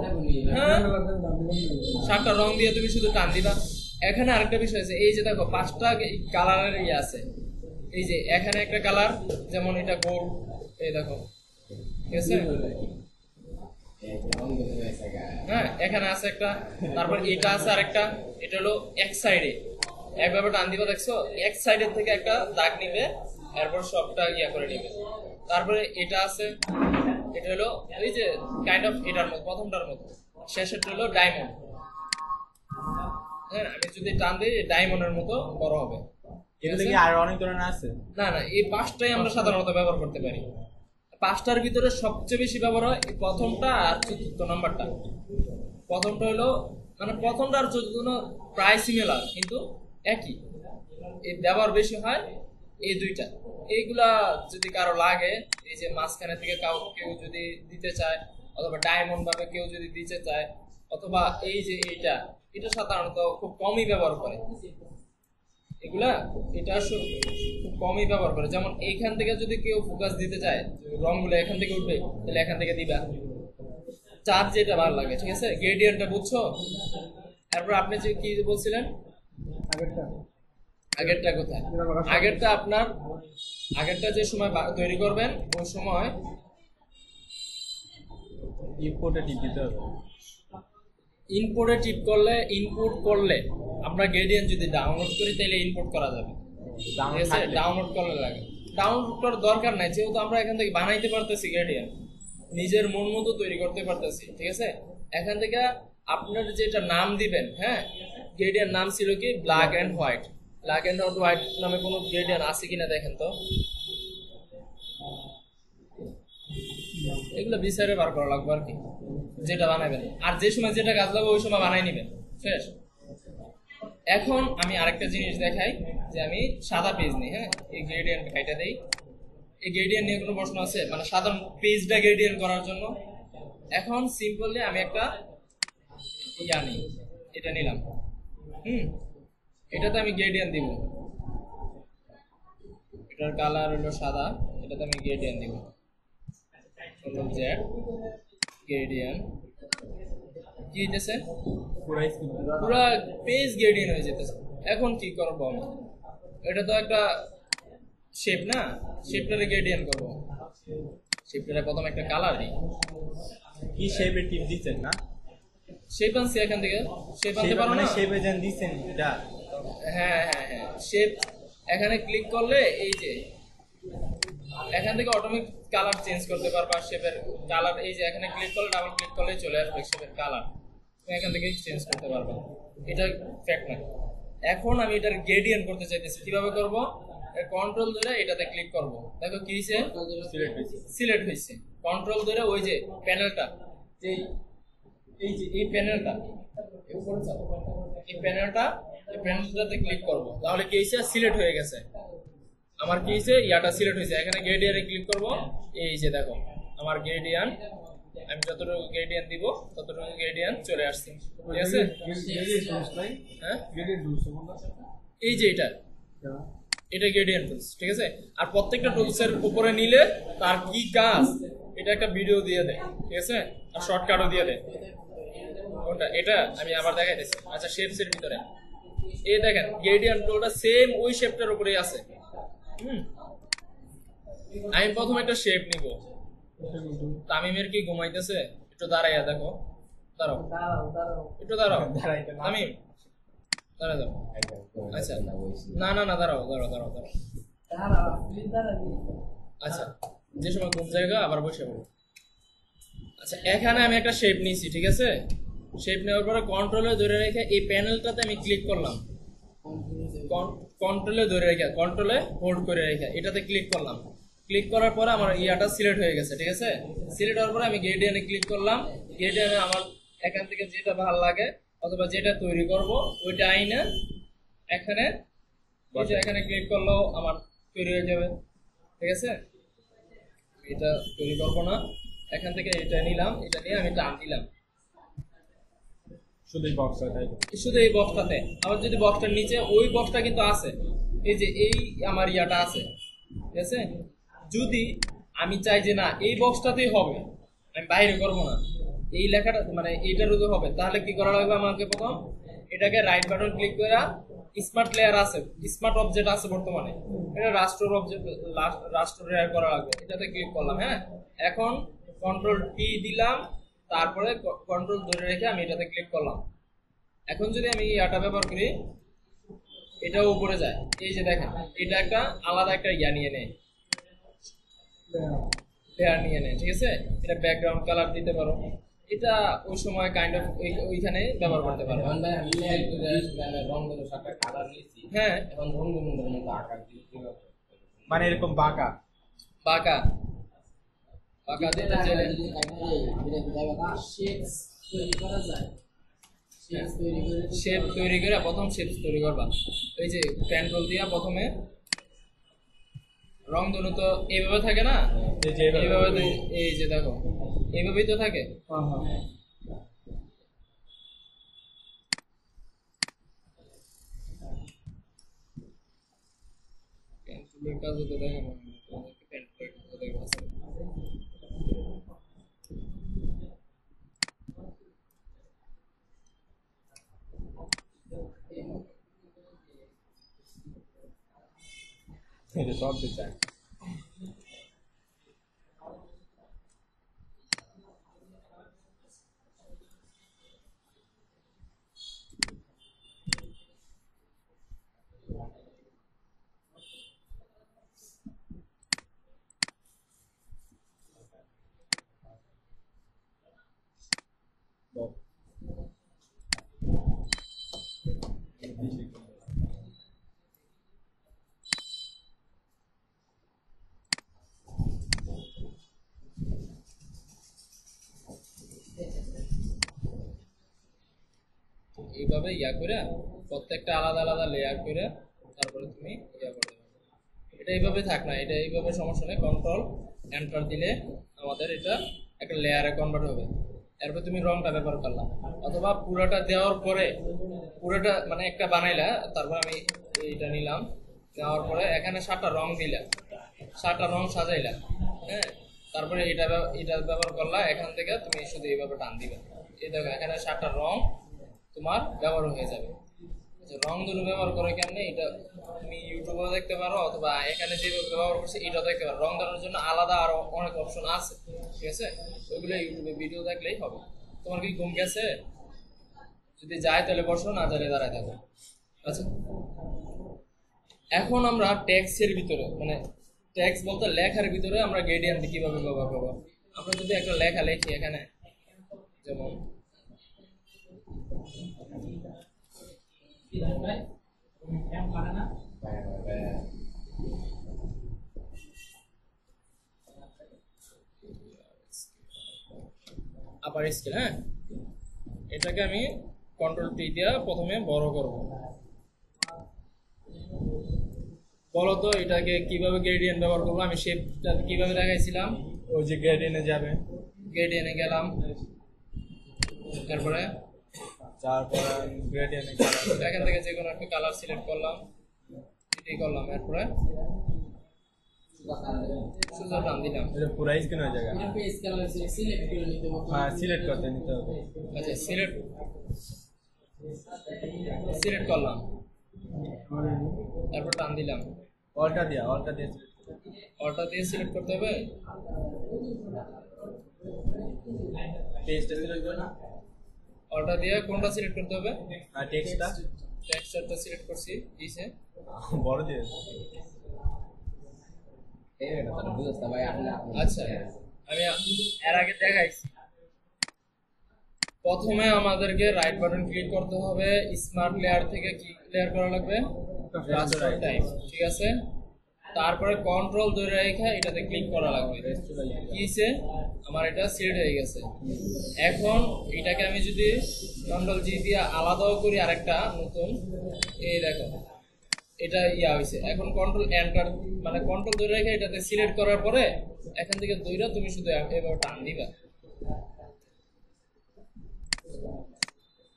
হ্যাঁ, 7টা রং দিয়ে তুমি শুধু টান দিবা। এখানে আরেকটা বিষয় আছে, এই যে দেখো 5টা কালারের ইয়ে আছে, এই যে এখানে একটা কালার, যেমন এটা গোল্ড, এই দেখো, ঠিক আছে। হ্যাঁ, এখানে আছে একটা, তারপর এটা আছে আরেকটা, এটা হলো এক সাইডে একভাবে টান দিবা, দেখছো এক সাইডের থেকে একটা দাগ নিবে, এরপর সবটা ইয়া করে নিবে। তারপরে এটা আছে, এটা হলো ওই যে কাইন্ড অফ এটার মতো, প্রথমটার মতো, শেষেরটা হলো ডায়মন্ড। হ্যাঁ, আমি যদি টান দিই ডায়মন্ডের মতো বড় হবে। এগুলো কি আর অনেক ধরনের আছে? না না, এই 5টাই আমরা সাধারণত ব্যবহার করতে পারি। 5টার ভিতরে সবচেয়ে বেশি ব্যবহার হয় প্রথমটা আর 4র্থ নাম্বারটা। প্রথমটা হলো মানে প্রথমটা আর 4র্থ প্রায় সিমিলার, কিন্তু একই, এই ব্যবহার বেশি হয় এই দুইটা। এইগুলা যদি কারো লাগে, এই যে মাঝখানে থেকে কেউ যদি দিতে চায়, অথবা ডায়মন্ড ভাবে কেউ যদি দিতে চায়, অথবা এই যে এটা সাধারণত খুব কমই ব্যবহার করে এগুলা, এটা খুব কমই ব্যবহার করে। যেমন এইখান থেকে যদি কেউ ফোকাস দিতে চায়, রংগুলো এখান থেকে উঠবে, তাহলে এখান থেকে দিবা, চার যেটা ভালো লাগে, ঠিক আছে। গ্রেডিয়েন্টটা বুঝছো? তারপর আপনি যে কি বলছিলেন, আগেরটা কোথায়? আগেরটা যে সময় তৈরি করবেন, ওই সময় ইম্পোর্টে টিপ দিতে হবে। ইনপুটে টিপ ইনপুট করলে আমরা গ্রেডিয়েন্ট যদি ডাউনলোড করি, তাহলে ইনপুট করা যাবে, ঠিক আছে। ডাউনলোড করলে লাগে, ডাউনলোড করার দরকার নাই, যেহেতু আমরা এখান থেকে বানাইতে পারতেছি, গ্রেডিয়েন্ট নিজের মন মতো তৈরি করতে পারতেছি, ঠিক আছে। এখান থেকে আপনার যেটা নাম দিবেন, হ্যাঁ, গ্রেডিয়েন্ট নাম ছিল কি black and white. Black and white নামে কোনো গ্রেডিয়েন্ট আছে কিনা দেখেন তো, এগুলো বিচারে বার করা লাগবে আর কি, যেটা বানাবেন। আর যে সময় যেটা কাজ লাগবে ওই সময় বানাই নিবেন, শেষ। এখন আমি আরেকটা জিনিস দেখাই, যে আমি সাদা পেজ নিই, হ্যাঁ, এই গ্রেডিয়েন্ট কাইটা দেই। এই গ্রেডিয়েন্ট নিয়ে কোনো প্রশ্ন আছে? মানে সাধারণ পেজটা গ্রেডিয়েন্ট করার জন্য এখন সিম্পলি আমি একটা ইয়া নিই, এটা নিলাম, এটাতে আমি গ্রেডিয়েন্ট দিব, এটার কালার হলো সাদা, এটাতে আমি গ্রেডিয়েন্ট দিব, গ্রেডিয়েন্ট কি হইতেছে, পুরা পেজ গ্রেডিয়েন্ট হয়ে যেতেছে। এখন কি করবো আমি, এটা তো একটা শেপ না, শেপটারে গ্রেডিয়েন্ট করবো, শেপটারে প্রথম একটা কালার দিই। কি শেপে টিপ দিচ্ছেন না? শেপ আনছি এখান থেকে, শেপ আনতে পারো না? শেপে যেন দিচ্ছেন এটা। হ্যাঁ হ্যাঁ হ্যাঁ, শেপ এখানে ক্লিক করলে এই যে এখান থেকে অটোমেটিক কালার চেঞ্জ করতে পারবা, শেপের কালার এই যে এখানে ক্লিক করলে, ডাবল ক্লিক করলে চলে আসবে শেপের কালার, তুমি এখান থেকে চেঞ্জ করতে পারবা, এটা ফ্যাক্ট না। এখন আমি এটার গ্রেডিয়েন্ট করতে চাইতেছি, কিভাবে করব? কন্ট্রোল ধরে এটাতে ক্লিক করব, দেখো কি হইছে, সিলেক্ট হইছে। কন্ট্রোল ধরে ওই যে প্যানেলটা, এই যে এই প্যানেলটা, এই প্যানেলটাতে ক্লিক করব, তাহলে কি হইছে, সিলেক্ট হয়ে গেছে। আমার কি হইছে, ইয়াটা সিলেক্ট হয়েছে। এখানে গ্রেডিয়েন্টে ক্লিক করব, এই যে দেখো আমার গ্রেডিয়েন্ট, আমি যতটুকু গ্রেডিয়েন্ট দিব ততটুকু গ্রেডিয়েন্ট চলে আসছে, ঠিক আছে। হ্যাঁ, এই যে এটা গ্রেডিয়েন্ট টুলস, ঠিক আছে। আর প্রত্যেকটা টুলসের উপরে নিলে তার কি কাজ, এটা একটা ভিডিও দিয়ে দেয়, ঠিক আছে, আর শর্টকাটও দিয়ে দেয়। কোনটা? এটা আমি আবার দেখাইতেছি। আচ্ছা, শেপসের ভিতরে এই দেখেন গ্রেডিয়েন্ট টুলটা সেম ওই শেপটার উপরেই আছে। আমি প্রথম একটা শেপ নিব। তামিমের কি ঘুমাইতেছে? একটু দাঁড়াইয়া দেখো, দাঁড়াও একটু, দাঁড়াও তামিম, দাঁড়া যাও। আচ্ছা, না না না, দাঁড়াও দাঁড়াও দাঁড়াও দাঁড়াও। আচ্ছা, যে সময় ঘুম জায়গা আবার বসে পড়ো। আচ্ছা, এখানে আমি একটা শেপ নিয়েছি, ঠিক আছে। শেপ নেওয়ার পরে কন্ট্রোলে ধরে রেখে এই প্যানেলটাতে আমি ক্লিক করলাম, কন্ট্রোলে ধরে রেখে, কন্ট্রোলে হোল্ড করে রেখে এটাতে ক্লিক করলাম। ক্লিক করার পরে আমার ইয়াটা সিলেক্ট হয়ে গেছে, ঠিক আছে। সিলেক্ট হওয়ার পরে আমি গ্রেডিয়েন্টে ক্লিক করলাম। গ্রেডিয়েন্টে আমার এখান থেকে যেটা ভালো লাগে অথবা যেটা তৈরি করব ওইটা আইনা এখানে এখানে ক্লিক করলেও আমার তৈরি হয়ে যাবে, ঠিক আছে। এটা তৈরি করবো না, এখান থেকে এটা নিলাম, এটা নিয়ে আমি টান দিলাম শুধু বক্স হয় তাই তো? শুধু এই বক্সটাতে। আবার যদি বক্সটার নিচে ওই বক্সটা কিন্তু আছে, এই যে এই আমার ইয়াটা আছে, ঠিক আছে। যদি আমি চাই যে না এই বক্সটাতেই হবে, আমি বাইরে করবো না, এই লেখাটা মানে এইটার উপরে হবে, তাহলে কি করা লাগবে আমাকে? প্রথম এটাকে রাইট বাটন ক্লিক করে স্মার্ট লেয়ার আছে, স্মার্ট অবজেক্ট আছে বর্তমানে, এটা রাষ্ট্র অবজেক্ট, রাষ্ট্র লেয়ার করা লাগবে, এটাতে ক্লিক করলাম। হ্যাঁ, এখন কন্ট্রোল টি দিলাম, তারপরে কন্ট্রোল ধরে রেখে আমি এটাতে ক্লিক করলাম। এখন যদি আমি ইয়াটা ব্যবহার করি, এটাও উপরে যায়, এই যে দেখেন এটা একটা আলাদা একটা ইয়া নিয়ে নেয়, লেয়ার নিয়ে নেয়, ঠিক আছে। এটা ব্যাকগ্রাউন্ড কালার দিতে পারো, এটা ওই সময় কাইন্ড অফ ওইখানে ব্যবহার করতে পারো। এখন ভাই আমি লেয়ার করে রংগুলো সাথে কালার নিয়েছি, হ্যাঁ, এখন রংগুলোর মতো আকার দিয়ে কিভাবে মানে এরকম বাঁকা বাঁকা বাঁকা দিতে চাইলে শেপ তৈরি করে প্রথম শেপ তৈরি করবা। এই যে পেন্ট্রোল দিয়া প্রথমে রং ধনু তো এইভাবে থাকে না, এই যে এইভাবে। এইভাবে এই যে দেখো এইভাবেই তো থাকে। পেন্ট্রোলের কাজও তো দেখে মনে হয়, তোমাদেরকে পেন্ট্রোলের কাজও দেখে আছে। এটা সব চাই। এইভাবে ইয়া করে প্রত্যেকটা আলাদা আলাদা লেয়ার করে তারপরে তুমি ইয়া করতে পারবে। এটা এইভাবে থাক না, এটা এইভাবে সমস্যা নেই, কন্ট্রোল এন্টার দিলে আমাদের এটা একটা লেয়ারে কনভার্ট হবে। এরপর তুমি রংটা ব্যবহার করলাম, অথবা পুরোটা দেওয়ার পরে পুরোটা মানে একটা বানাইলা, তারপর আমি এইটা নিলাম, নেওয়ার পরে এখানে 7টা রং দিলাম, 7টা রং সাজাইলাম। হ্যাঁ, তারপরে এটা ব্যবহার করলা, এখান থেকে তুমি শুধু এইভাবে টান দিবে, এই দেখো এখানে 7টা রং তোমার ব্যবহার হয়ে যাবে। রং ধনু ব্যবহার করে কেমনে এটা তুমি ইউটিউবে দেখতে পারো, অথবা এখানে যেভাবে ব্যবহার করছে এটা দেখতে পারো। রং ধনুর জন্য আলাদা আরো অনেক অপশন আছে, ঠিক আছে, ওইগুলো ইউটিউবে ভিডিও দেখলেই হবে। তোমার কি ঘুম গেছে? যদি যায় তাহলে বসো, না জানে দাঁড়ায় থাকো। আচ্ছা, এখন আমরা টেক্সটের ভিতরে মানে টেক্সট বলতে লেখার ভিতরে আমরা গ্রেডিয়েন্ট কিভাবে ব্যবহার করবো। আমরা যদি একটা লেখা লিখি এখানে, যেমন আপার স্কেল, হ্যাঁ, এটাকে আমি কন্ট্রোল টি দিয়ে প্রথমে বড় করব। বলো তো এটাকে কিভাবে গ্রেডিয়েন্ট ব্যবহার করবো? আমি শেপটা কিভাবে দেখাইছিলাম, ওই যে গ্রেডিয়েন্টে যাবে, গ্রেডিয়েন্টে গেলাম, তারপরে গ্রেডিয়েন্টে এখান থেকে যে কোনো একটা কালার সিলেক্ট করলাম, এটাই করলাম, এরপরে সোজা টান দিলাম। এটা পুরো স্ক্রিন হয়ে যাবে। হ্যাঁ, সিলেক্ট করতে নিতে হবে। আচ্ছা, সিলেক্ট করলাম, তারপর টান দিলাম, অলটা দিয়ে অল্টা দিয়ে সিলেক্ট করতে হবে। টেক্সটটা সিলেক্ট করো না, অল্টা দিয়ে কোনটা সিলেক্ট করতে হবে? আর টেক্সটটা টেক্সচারটা সিলেক্ট করছি, দিছে বড় দিয়ে। আচ্ছা, আমি এর আগে দেখাইছি। প্রথমে আমাদেরকে রাইট বাটন ক্লিক করতে হবে, স্মার্ট লেয়ার থেকে কি লেয়ার করা লাগবে? রাস্টার টাইপ, ঠিক আছে। তারপরে কন্ট্রোল ধরে রেখে এটাতে ক্লিক করা লাগবে। কিসে আমার এটা সিলেক্ট হয়ে গেছে। এখন এটাকে আমি যদি কন্ট্রোল জি দিয়ে আলাদাও করি আরেকটা নতুন, এই দেখো এটা ইয়া হয়েছে। এখন কন্ট্রোল এন্টার মানে কন্ট্রোল ধরে রেখে এটাতে সিলেক্ট করার পরে এখান থেকে দইরা তুমি শুধু এভাবে টান দিবা,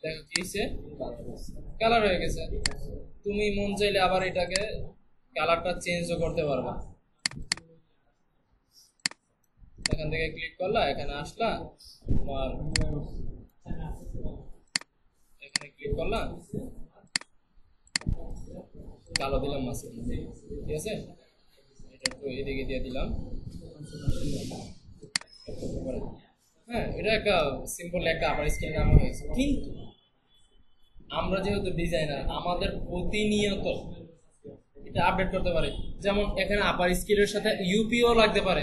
দেখো কি হয়েছে, কালার হয়ে গেছে। তুমি মন চাইলে আবার এটাকে কালারটা চেঞ্জও করতে পারবা। এখান থেকে ক্লিক করলা, এখানে আসলা, তোমার এখানে ক্লিক করলা, কালো দিলাম মাঝখানে, ঠিক আছে, এটা একটু এদিকে দিয়ে দিলাম। হ্যাঁ, এটা একটা সিম্পল একটা আবার স্ক্রিন নাম হয়েছে। কিন্তু আমরা যেহেতু ডিজাইনার, আমাদের প্রতিনিয়ত এটা আপডেট করতে পারে। যেমন এখানে আপার স্কেলের সাথে ইউপিও লাগতে পারে,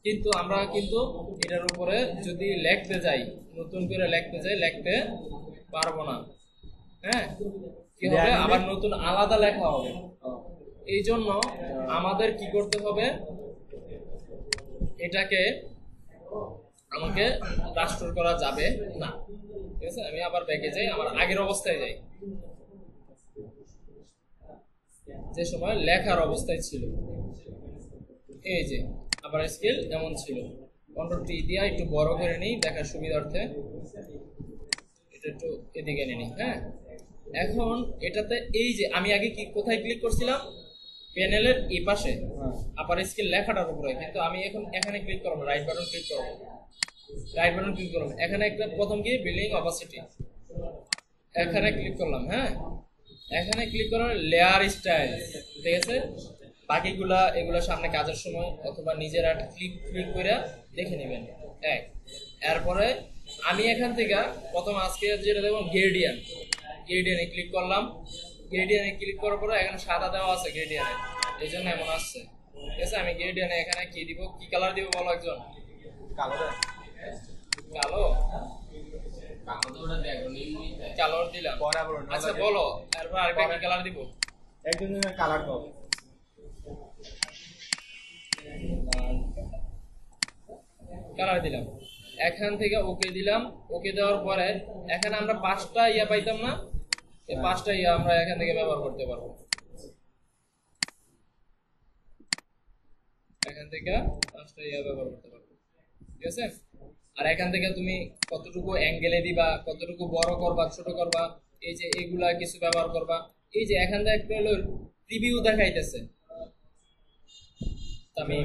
কিন্তু আমরা কিন্তু এটার উপরে যদি লিখতে যাই, নতুন করে লিখতে যাই, লিখতে পারবো না। হ্যাঁ, কি হবে, আবার নতুন আলাদা লেখা হবে। এই জন্য আমাদের কি করতে হবে, এটাকে আমাকে রাস্টোর করা যাবে না। ঠিক আছে, আমি আবার ব্যাকে যাই, আমার আগের অবস্থায় যাই, যে সময় লেখার অবস্থায় ছিল। এই যে আবার স্কেল যেমন ছিল, কন্ট্রোল টি দিয়ে একটু বড় করে নিই দেখার সুবিধার্থে, এটা একটু এদিকে এনে নিই। হ্যাঁ, এখন এটাতে এই যে আমি আগে কি কোথায় ক্লিক করছিলাম, প্যানেলের এই পাশে আপার স্কেল লেখাটার উপরে, কিন্তু আমি এখন এখানে ক্লিক করব, রাইট বাটন ক্লিক করব, রাইট বাটন ক্লিক করলাম, এখানে একটা প্রথম কি বিল্ডিং অপাসিটি, এখানে ক্লিক করলাম। হ্যাঁ, এখানে ক্লিক করার লেয়ার স্টাইল, ঠিক আছে, বাকিগুলা এগুলো সামনে কাজের সময় অথবা নিজেরা ক্লিক ক্লিক করে দেখে নেবেন। এক, এরপরে আমি এখান থেকে প্রথম আজকে যেটা দেখুন গ্রেডিয়ান, গ্রেডিয়ানে ক্লিক করলাম। গ্রেডিয়ানে ক্লিক করার পরে এখানে সাদা দেওয়া আছে গ্রেডিয়ানে, এই জন্য এমন আসছে। ঠিক আছে, আমি গ্রেডিয়ানে এখানে কি দিব, কি কালার দিব বলো একজন? কালো কালো, কালো দিলাম। আচ্ছা বলো, এরপর আরেকটা কি কালার দিব? একজন কালার দাও। কালার দিলাম, এখান থেকে ওকে দিলাম। ওকে দেওয়ার পরে এখানে আমরা 5টা ইয়া পাইতাম না, এই 5টা ইয়া আমরা এখান থেকে ব্যবহার করতে পারবো। এখান থেকে 5টা ইয়া ব্যবহার করতে পারবো, ঠিক আছে। আর এখান থেকে তুমি কতটুকু অ্যাঙ্গেলে দিবা, কতটুকু বড় করবা, ছোট করবা, এই যে এগুলা কিছু ব্যবহার করবা। এই যে এখান থেকে একটা হলো প্রিভিউ দেখাইতেছে, আমি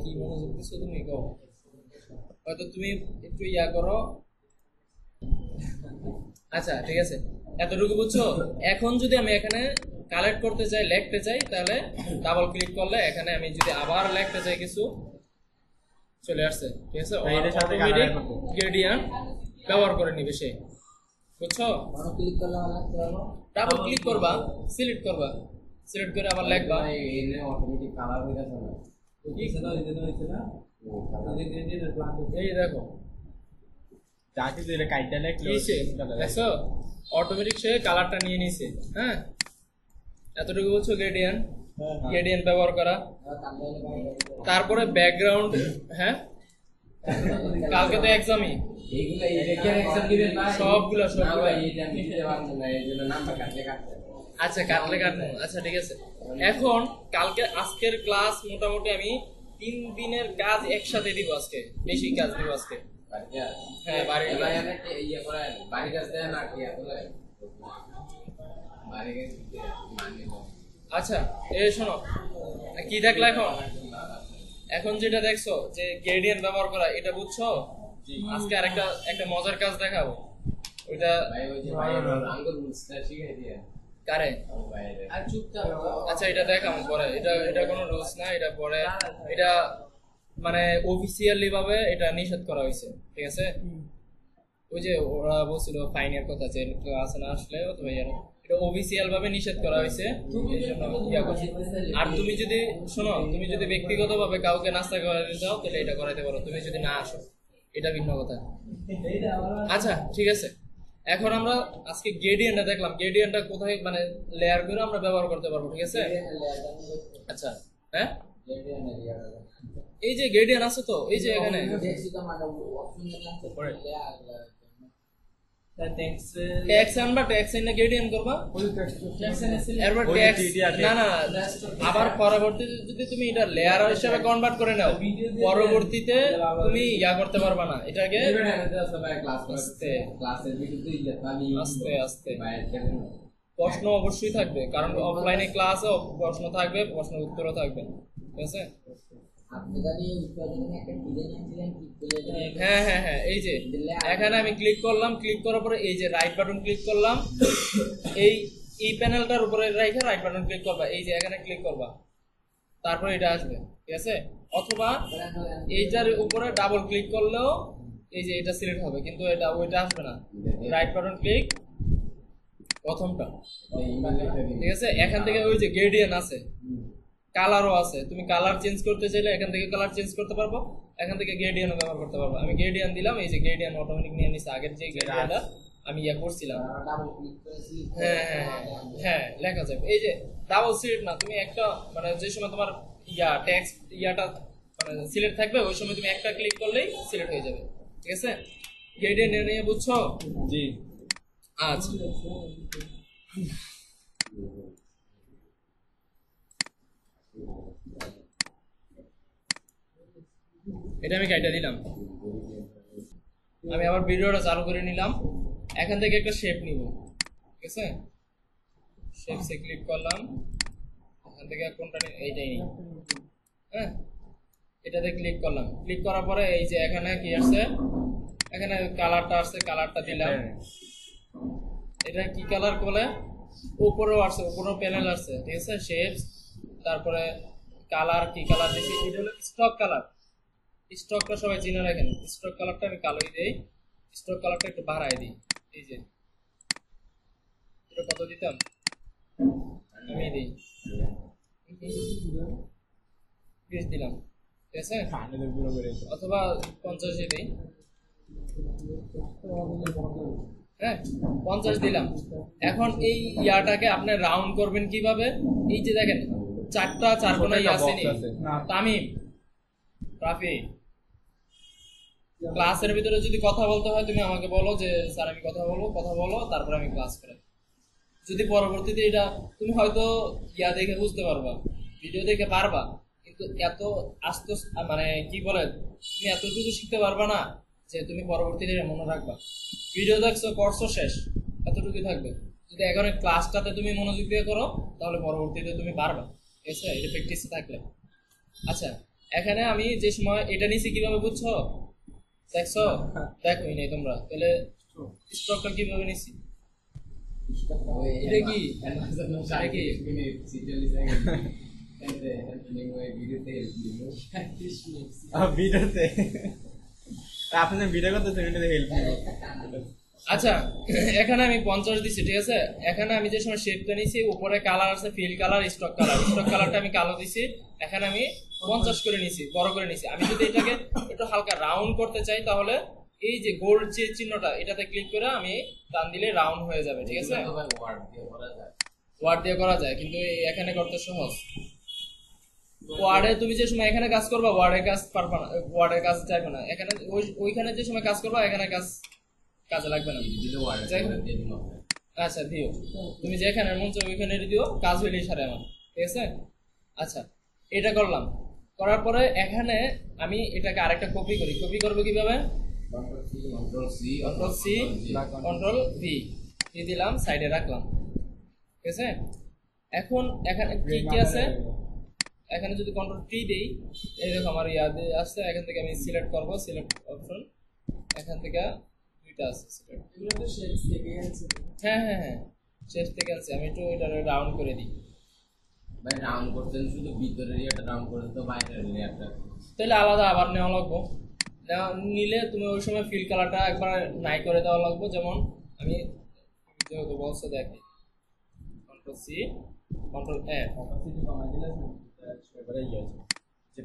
কি মনোযোগ দিচ্ছ তুমি, কও হয়তো তুমি একটু ইয়া করো। আচ্ছা ঠিক আছে, এতটুকু বুঝছো। এখন যদি আমি এখানে কালেক্ট করতে চাই, লিখতে চাই, তাহলে ডাবল ক্লিক করলে এখানে আমি যদি আবার লিখতে চাই কিছু চলে আসছে, ঠিক আছে। অটোমেটিক গ্রেডিয়েন্ট ব্যবহার করে নিবে সে, বুঝছো। ডাবল ক্লিক করবা, সিলেক্ট করবা, সিলেক্ট করে আবার লিখবা, অটোমেটিক কালার হয়ে যাচ্ছে না, এই দেখো যাকে দিলে কাইটা লেখলো দেখছো, অটোমেটিক সে কালারটা নিয়ে নিছে। হ্যাঁ, এতটুকু বুঝছো গ্রেডিয়েন্ট, গ্রেডিয়েন্ট ব্যবহার করা। তারপরে ব্যাকগ্রাউন্ড, হ্যাঁ কালকে তো এক্সামই, সবগুলা আচ্ছা কাটলে কাটবো। আচ্ছা ঠিক আছে, এখন কালকে আজকের ক্লাস মোটামুটি আমি 3 দিনের কাজ একসাথে দিব আজকে, বেশি কাজ দিব আজকে। হ্যাঁ, আচ্ছা এই শোনো, কি দেখলা এখন? এখন যেটা দেখছো যে গ্রেডিয়েন্ট ব্যবহার করা, এটা বুঝছো। আজকে আরেকটা একটা মজার কাজ দেখাবো, ওইটা কারে। আচ্ছা এটা দেখাবো পরে, এটা কোনো রুলস না, এটা পরে, এটা মানে অফিসিয়ালি ভাবে এটা নিষেধ করা হয়েছে, ঠিক আছে। ওই যে ওরা বলছিল ফাইনের কথা, যে ক্লাসে না আসলে অথবা এটা অফিসিয়াল ভাবে নিষেধ করা হয়েছে, এই জন্য ইয়া করছি। আর তুমি যদি শোনো, তুমি যদি ব্যক্তিগতভাবে কাউকে নাস্তা করাতে চাও তাহলে এটা করাইতে পারো, তুমি যদি না আসো এটা ভিন্ন কথা। আচ্ছা ঠিক আছে, এখন আমরা আজকে গ্রেডিয়েন্টটা দেখলাম, গ্রেডিয়েন্টটা কোথায় মানে লেয়ার করে আমরা ব্যবহার করতে পারবো, ঠিক আছে। আচ্ছা হ্যাঁ, এই যে গ্রেডিয়েন্ট আছে তো, এই যে এখানে ট্যাক্স আনবা, ট্যাক্স এনে গ্রেডিয়েন্ট করবা, এরপর ওই ট্যাক্স TDR না না আবার পরবর্তীতে যদি তুমি এটা লেয়ার হিসেবে কনভার্ট করে নাও, পরবর্তীতে তুমি ইয়া করতে পারবা না এটাকে। আস্তে ক্লাসের ভিডিওতে আমি আস্তে আস্তে বাইরে প্রশ্ন অবশ্যই থাকবে, কারণ অফলাইনে ক্লাসে প্রশ্ন থাকবে, প্রশ্ন উত্তরও থাকবে, ঠিক আছে? আপনি জানি উৎপাদনে একটা ডিজাইন আনছিলেন কি করে হ্যাঁ হ্যাঁ হ্যাঁ, এই যে এখানে আমি ক্লিক করলাম, ক্লিক করার পরে এই যে রাইট বাটন ক্লিক করলাম, এই প্যানেলটার উপরে রেখে রাইট বাটন ক্লিক করবা, এই যে এখানে ক্লিক করবা, তারপরে এটা আসবে, ঠিক আছে? অথবা এইটার উপরে ডাবল ক্লিক করলেও এই যে এটা সিলেক্ট হবে, কিন্তু এটা ওইটা আসবে না। রাইট বাটন ক্লিক প্রথমটা, ঠিক আছে? এখান থেকে ওই যে গ্রেডিয়েন্ট আছে, কালারও আছে, তুমি কালার চেঞ্জ করতে চাইলে এখান থেকে কালার চেঞ্জ করতে পারবো, এখান থেকে গ্রেডিয়েন্টও ব্যবহার করতে পারবো। আমি গ্রেডিয়েন্ট দিলাম, এই যে গ্রেডিয়েন্ট অটোমেটিক নিয়ে নিছে, আগের যে গ্রেডিয়েন্টটা আমি ইয়া করছিলাম। ডাবল ক্লিক করেছি হ্যাঁ হ্যাঁ হ্যাঁ, লেখা যাবে। এই যে ডাবল সিলেক্ট না, তুমি একটা মানে যে সময় তোমার ইয়া টেক্সট ইয়াটা মানে সিলেক্ট থাকবে, ওই সময় তুমি একটা ক্লিক করলেই সিলেক্ট হয়ে যাবে, ঠিক আছে? গ্রেডিয়েন্ট নিয়ে বুঝছো? জি। আচ্ছা, এটা আমি কাইটা দিলাম। আমি আবার ভিডিওটা চালু করে নিলাম, এখান থেকে একটা শেপ নিব, ঠিক আছে? শেপসে ক্লিক করলাম, এখান থেকে কোনটা এইটাই নিই, হ্যাঁ? এটাতে ক্লিক করলাম, ক্লিক করার পরে এই যে এখানে কি আসছে, এখানে কালারটা আসছে, কালারটা দিলাম। এটা কি কালার বলে? উপরেও আসছে, উপরেও প্যানেল আসছে, ঠিক আছে? শেপস, তারপরে কালার, কি কালার দিছি, এটা হলো স্টক কালার। স্টকটা সবাই চিনে রাখেন, স্টক কালারটা আমি কালোই দেই, স্টক কালারটা একটু বাড়াই দিই। এই যে এটা কত দিতাম আমি দিই 20 দিলাম, ঠিক আছে? অথবা 50 দিই, হ্যাঁ 50 দিলাম। এখন এই ইয়াটাকে আপনি রাউন্ড করবেন কিভাবে? এই যে দেখেন চারটা চারকোনা ইয়া আছে নি, তামিম, রাফি, ক্লাসের ভিতরে যদি কথা বলতে হয় তুমি আমাকে বলো যে স্যার আমি কথা বলো, তারপর আমি ক্লাস করাই। যদি পরবর্তীতে এটা তুমি হয়তো ইয়া দেখে বুঝতে পারবা, ভিডিও দেখে পারবা, কিন্তু এত আস্তে মানে কি বলে তুমি এতটুকু শিখতে পারবা না যে তুমি পরবর্তীতে মনে রাখবা। ভিডিও দেখছো, করছো, শেষ, এতটুকুই থাকবে। যদি এখন ক্লাসটাতে তুমি মনোযোগ দিয়ে করো তাহলে পরবর্তীতে তুমি পারবা, ঠিক আছে? এটা প্র্যাকটিসে থাকলে। আচ্ছা, এখানে আমি যে সময় এটা নিছি কিভাবে বুঝছো? দেখছো? দেখোই নাই তোমরা, তাহলে স্টকটা কিভাবে নিছি? এটা কি এটা কি ভিডিওতে আপনি ভিডিও করতেছেন, ভিডিওতে হেল্প নিব। আচ্ছা, এখানে আমি 50 দিছি, ঠিক আছে? এখানে আমি যে সময় শেপটা নিছি, উপরে কালার আছে, fill colour, stock colour. Stock কালারটা আমি কালো দিছি, এখানে আমি 50 করে নিছি, বড় করে নিছি। আমি যদি এটাকে একটু হালকা রাউন্ড করতে চাই তাহলে এই যে গোল্ড যে চিহ্নটা, এটাতে ক্লিক করে আমি টান দিলে রাউন্ড হয়ে যাবে, ঠিক আছে? ওয়ার্ড দিয়ে করা যায়, কিন্তু এখানে করতে সহজ। ওয়ার্ডে তুমি যে সময় এখানে কাজ করবা, ওয়ার্ডের কাজ পারবা না, ওয়ার্ডের কাজ চাইবে না। এখানে ওইখানে যে সময় কাজ করবা, এখানে কাজে লাগবে না। আচ্ছা দিও, তুমি যেখানে মন চাই ওইখানে দিও, কাজ হইলেই সারে আমার, ঠিক আছে? আচ্ছা, এটা করলাম, করার পরে এখানে আমি এটাকে আরেকটা কপি করি। কপি করবো কিভাবে? কন্ট্রোল সি কন্ট্রোল ভি দিলাম, সাইডে রাখলাম, ঠিক আছে? এখন এখানে কি আছে, এখানে যদি কন্ট্রোল টি দেই, এই দেখো আমার ইয়াদে আসছে। এখান থেকে আমি সিলেক্ট করব, সিলেক্ট অপশন, এখান থেকে দুইটা আছে সিলেক্ট। হ্যাঁ হ্যাঁ হ্যাঁ, শেষ থেকে আছে। আমি একটু এটা রাউন্ড করে দিই। ভাই রাউন্ড করতেন শুধু ভিতরের ইয়েটা রাউন্ড করে তো বাইরের লেয়ারটা তাহলে আলাদা আবার নেওয়া লাগবো। নিলে তুমি ওই সময় ফিল কালারটা একবার নাই করে দেওয়া লাগবে। যেমন আমি যেহেতু বলছো দেখি, কন্ট্রোল সি কন্ট্রোল এফ।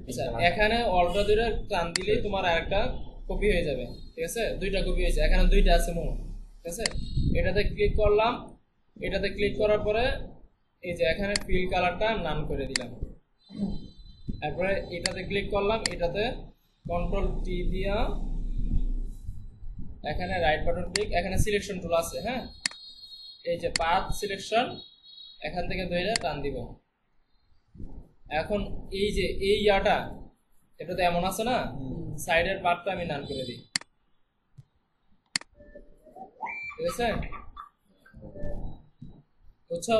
আচ্ছা, এখানে অল্টা দুইটা টান দিলেই তোমার আরেকটা কপি হয়ে যাবে, ঠিক আছে? দুইটা কপি হয়েছে, এখানে দুইটা আছে মোট, ঠিক আছে? এটাতে ক্লিক করলাম, এটাতে ক্লিক করার পরে এই যে এখানে ফিল কালারটা নান করে দিলাম। তারপরে এটাতে ক্লিক করলাম, এটাতে কন্ট্রোল টি দিয়া এখানে রাইট বাটন ক্লিক, এখানে সিলেকশন টুল আছে। হ্যাঁ, এই যে পাথ সিলেকশন, এখান থেকে ধরে টান দিব। এখন এই যে এই ইয়াটা, এটা তো এমন আছে না, সাইডের পার্টটা আমি নান করে দিই। ঠিক আছে, বুঝছো?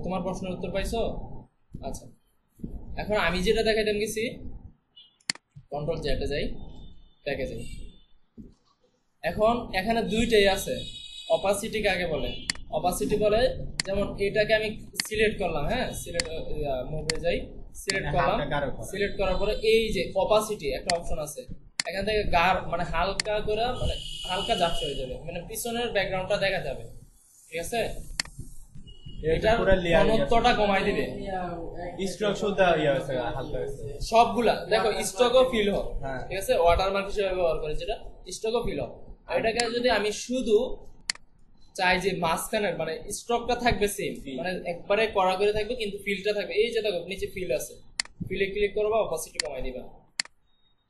তোমার প্রশ্নের উত্তর পাইছো? আচ্ছা, এখন আমি যেটা দেখাইতাম গেছি, কন্ট্রোল জেডে যাই, ব্যাকে যাই। এখন এখানে দুইটাই আছে, অপাসিটি কাকে বলে? অপাসিটি বলে যেমন এটাকে আমি সিলেক্ট করলাম, হ্যাঁ, সিলেক্ট মুভে যাই, সিলেক্ট করলাম, সিলেক্ট করার পরে এই যে অপাসিটি একটা অপশন আছে, এখান থেকে গাঢ় মানে হালকা করে, মানে হালকা ঝাপসা হয়ে যাবে, মানে পিছনের ব্যাকগ্রাউন্ডটা দেখা যাবে। ঠিক আছে, এটার ঘনত্বটা কমাই দিবে, স্ট্রোক সুদা ইয়া আছে হালকা আছে সবগুলা দেখো স্টকও ফিল হোক। হ্যাঁ। ঠিক আছে, ওয়াটারমার্ক হিসেবে ব্যবহার করে যেটা স্টকও ফিল হোক। আর এটাকে যদি আমি শুধু চাই যে মাঝখানের মানে স্টকটা থাকবে সেম, মানে একবারে কড়া করে থাকবে কিন্তু ফিলটা থাকবে, এই যে দেখো নিচে ফিল আছে, ফিলে ক্লিক করবা, অপাসিটি কমাই দিবা,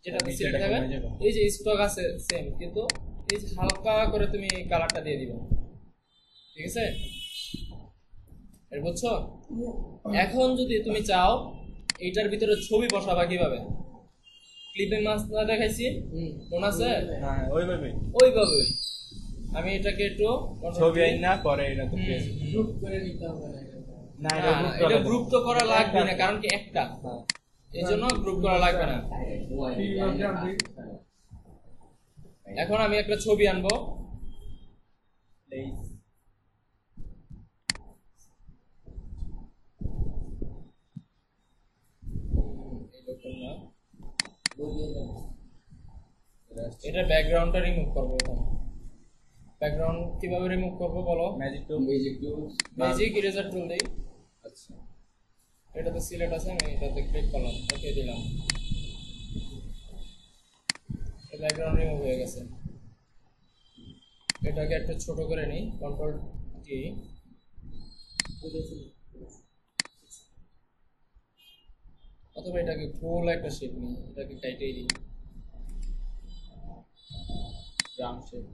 যেটা সিলেক্ট থাকবে। এই যে স্টক আছে সেম, কিন্তু এই যে হালকা করে তুমি কালারটা দিয়ে দিবা। ঠিক আছে, বুঝছো? এখন যদি তুমি চাও এইটার ভিতরে ছবি বসাবা কিভাবে, ক্লিপিং মাস্ক না দেখাইছি, মনে আছে? হ্যাঁ ওইভাবে ওইভাবে আমি এটাকে একটু ছবি আই না পরে এটা তো গ্রুপ করে নিতে হবে না। না এটা গ্রুপ তো করা লাগবে না, কারণ কি একটা, এই জন্য গ্রুপ করা লাগবে না। এখন আমি একটা ছবি আনবো, এটা ব্যাকগ্রাউন্ডটা রিমুভ করবো। এখন ব্যাকগ্রাউন্ড কিভাবে রিমুভ করবো বলো? Magic to magic eraser tool দেই। আচ্ছা, এটাতে সিলেক্ট আছে, আমি এটাতে ক্লিক করলাম, ওকে দিলাম, ব্যাকগ্রাউন্ড রিমুভ হয়ে গেছে। এটাকে একটু ছোট করে নিই, কন্ট্রোল টি, অথবা এটাকে ফুল একটা শেপ নিই, এটাকে কাইটেই দিই, রাউন্ড শেপ।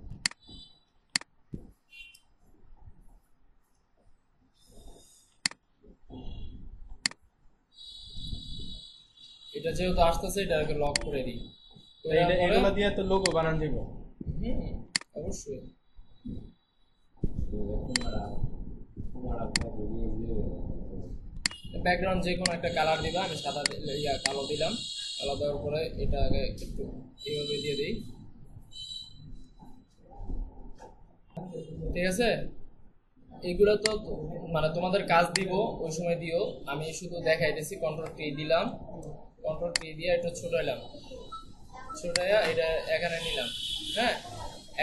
এটা যেহেতু আসতেছে এটাকে লক করে দিই। এটা এগুলো দিয়ে তো লোগো বানান যাবে। অবশ্যই। ব্যাকগ্রাউন্ড যে কোনো একটা কালার দিবা, আমি সাদা কালো দিলাম, কালো দেওয়ার পরে এটা আগে একটু এইভাবে দিয়ে দিই। ঠিক আছে, এইগুলো তো মানে তোমাদের কাজ দিব ওই সময় দিও, আমি শুধু দেখাইতেছি। কন্ট্রোল টি দিলাম, কন্ট্রোল টি দিয়ে একটু ছোটাইলাম, ছোটাইয়া এটা এখানে নিলাম। হ্যাঁ,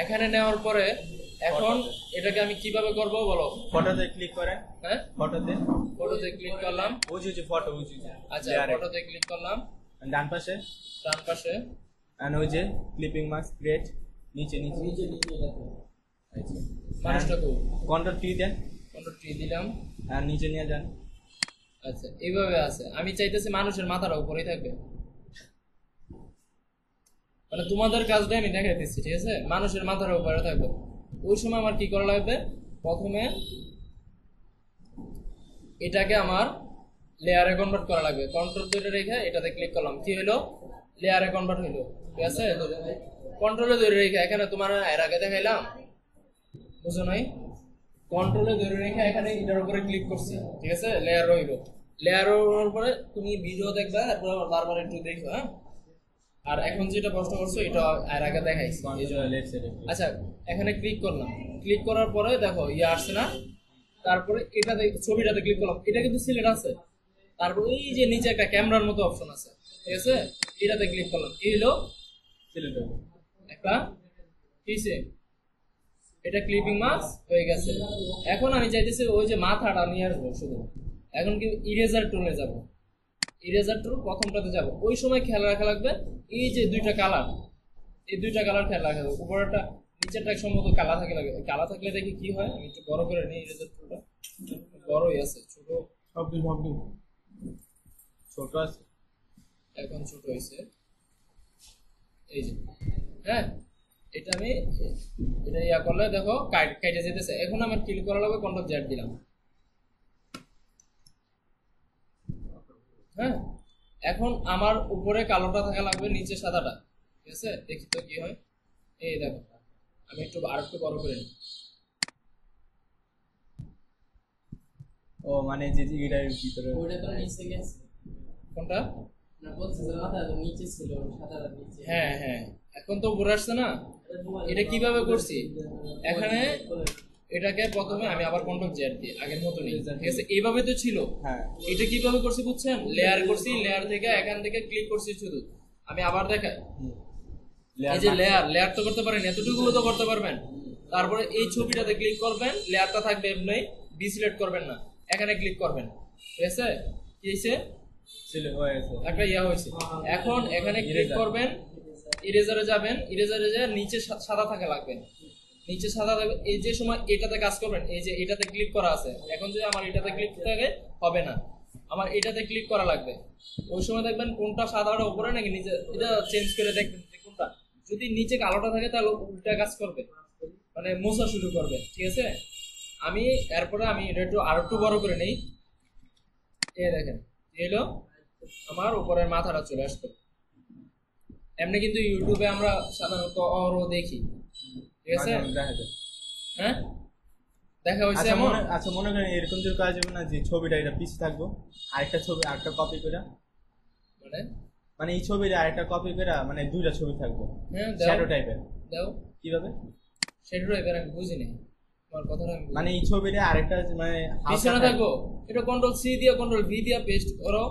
এখানে নেওয়ার পরে এখন এটাকে আমি কিভাবে করব বলো? ফটোতে ক্লিক করে, হ্যাঁ, ফটোতে ক্লিক করলাম, উঁচু ফটো উঁচু। আচ্ছা, ফটোতে ক্লিক করলাম, ডান পাশে আর ওই যে ক্লিপিং মাস্ক ক্রিয়েট, নিচে মানুষটা খুব কন্ট্রোল টি দেন, কন্ট্রোল টি দিলাম, আর নিচে নিয়ে যান। আচ্ছা, এইভাবে আছে। আমি চাইতেছি মানুষের মাথার উপরেই থাকবে, মানে তোমাদের কাজটা আমি দেখাইতেছি। ঠিক আছে, মানুষের মাথার উপরে থাকবে। ওই সময় আমার কি করা লাগবে? প্রথমে এটাকে আমার লেয়ারে কনভার্ট করা লাগবে। কন্ট্রোল ধরে রেখে এটাতে ক্লিক করলাম, কি হলো? লেয়ারে কনভার্ট হইলো। ঠিক আছে, কন্ট্রোলে ধরে রেখে এখানে তোমার এর আগে দেখাইলাম, বুঝো নাই? কন্ট্রোলে ধরে রেখে এখানে এটার উপরে ক্লিক করছি। ঠিক আছে, লেয়ার রইলো। লেয়ার হওয়ার পরে তুমি ভিডিও দেখবা, তারপর বারবার একটু দেখো। হ্যাঁ, আর এখন যেটা প্রশ্ন করছো এটা এর আগে দেখাইছি। আচ্ছা, এখানে ক্লিক করলাম, ক্লিক করার পরে দেখো আসছে না, তারপরে এটাতে ছবিটাতে ক্লিক করলাম, এটা কিন্তু সিলেক্ট আছে। তারপর এই যে নিচে একটা ক্যামেরার মতো অপশন আছে, ঠিক আছে, এটাতে ক্লিক করলাম, এই হলো সিলেক্ট হবে একটা কিসে, এটা ক্লিপিং মাস্ক হয়ে গেছে। এখন আমি চাইতেছি ওই যে মাথাটা নিয়ে আসবো শুধু। এখন কি ইরেজার টুলে যাব, ইরেজার টুল প্রথমটাতে যাব। ওই সময় খেয়াল রাখা লাগবে এই যে দুইটা কালার, এই দুইটা কালার খেয়াল রাখা লাগবে। উপরেরটা নিচেরটা সম্ভবত কালা থাকে লাগে, কালা থাকলে দেখি কি হয়। আমি একটু বড় করে নিই, ইরেজার টুলটা বড়ই আছে, ছোট ছোট আছে, এখন ছোট হয়েছে। এই যে, হ্যাঁ, এটা আমি এটা ইয়া করলে দেখো কাইটে যেতেছে। এখন আমার ক্লিক করা লাগবে, কন্ট্রোল জেড দিলাম। হ্যাঁ, এখন আমার উপরে কালোটা থাকা লাগবে, নিচে সাদাটা। ঠিক আছে, দেখি তো কি হয়। এই দেখো, আমি আরেকটু বড় করে নিই। ও মানে যে এটার ভিতরে ওটা তো নিচে গেছে কোনটা? না, বলছে যে মাথা তো নিচে ছিল, সাদাটা নিচে। হ্যাঁ হ্যাঁ, এখন তো উপরে আসছে না। এটা কিভাবে করছি, এখানে এটাকে প্রথমে আমি আবার কন্ট্রোল জেড দিই আগের মতো নেই। ঠিক আছে, এইভাবে তো ছিল। হ্যাঁ এটা কিভাবে করছি বুঝছেন? লেয়ার করছি, লেয়ার থেকে এখান থেকে ক্লিক করছি শুধু। আমি আবার দেখাই, এই যে লেয়ার তো করতে পারেন, এতটুকু তো করতে পারবেন। তারপরে এই ছবিটাতে ক্লিক করবেন, লেয়ারটা থাকবে এমনি, ডিসিলেক্ট করবেন না, এখানে ক্লিক করবেন। ঠিক আছে, কি হয়েছে? ছিল হয়েছে একটা ইয়া হয়েছে। এখন এখানে ক্লিক করবেন, ইরেজারে যাবেন, ইরেজারে যে নিচে সাদা থাকা লাগবে, নিচে সাদা থাকবে। এই যে সময় এটাতে কাজ করবেন, এই যে এটাতে ক্লিক করা আছে, এখন যদি আমার এটাতে ক্লিক থাকে হবে না, আমার এটাতে ক্লিক করা লাগবে। ওই সময় দেখবেন কোনটা সাদাটা উপরে নাকি নিচে, এটা চেঞ্জ করে দেখবেন যে কোনটা। যদি নিচে কালোটা থাকে তাহলে উল্টা কাজ করবে, মানে মোছা শুরু করবে। ঠিক আছে, আমি এরপরে আমি এটা আরেকটু বড় করে নেই। এই দেখেন, এলো আমার উপরের মাথাটা চলে আসতো। এমনি কিন্তু ইউটিউবে আমরা সাধারণত অরো দেখি। ঠিক আছে, দেখা যায়। হ্যাঁ দেখা হয়েছে আচ্ছা এমন। আচ্ছা মনে করেন এরকম যদি কাজ হবে না যে ছবিটা এটা পিছে থাকবো, আরেকটা ছবি আরেকটা কপি করে, মানে মানে এই ছবির আরেকটা কপি করে, মানে দুইটা ছবি থাকবো হ্যাঁ শ্যাডো দাও টাইপের, দাও, কিভাবে? সেটা এবার আমি বুঝিনি, তোমার কথাটা আমি মানে এই ছবিটা আরেকটা মানে হালকা পিছনে থাকবো, এটা কন্ট্রোল সি দিয়ে কন্ট্রোল ভি দিয়ে পেস্ট করো।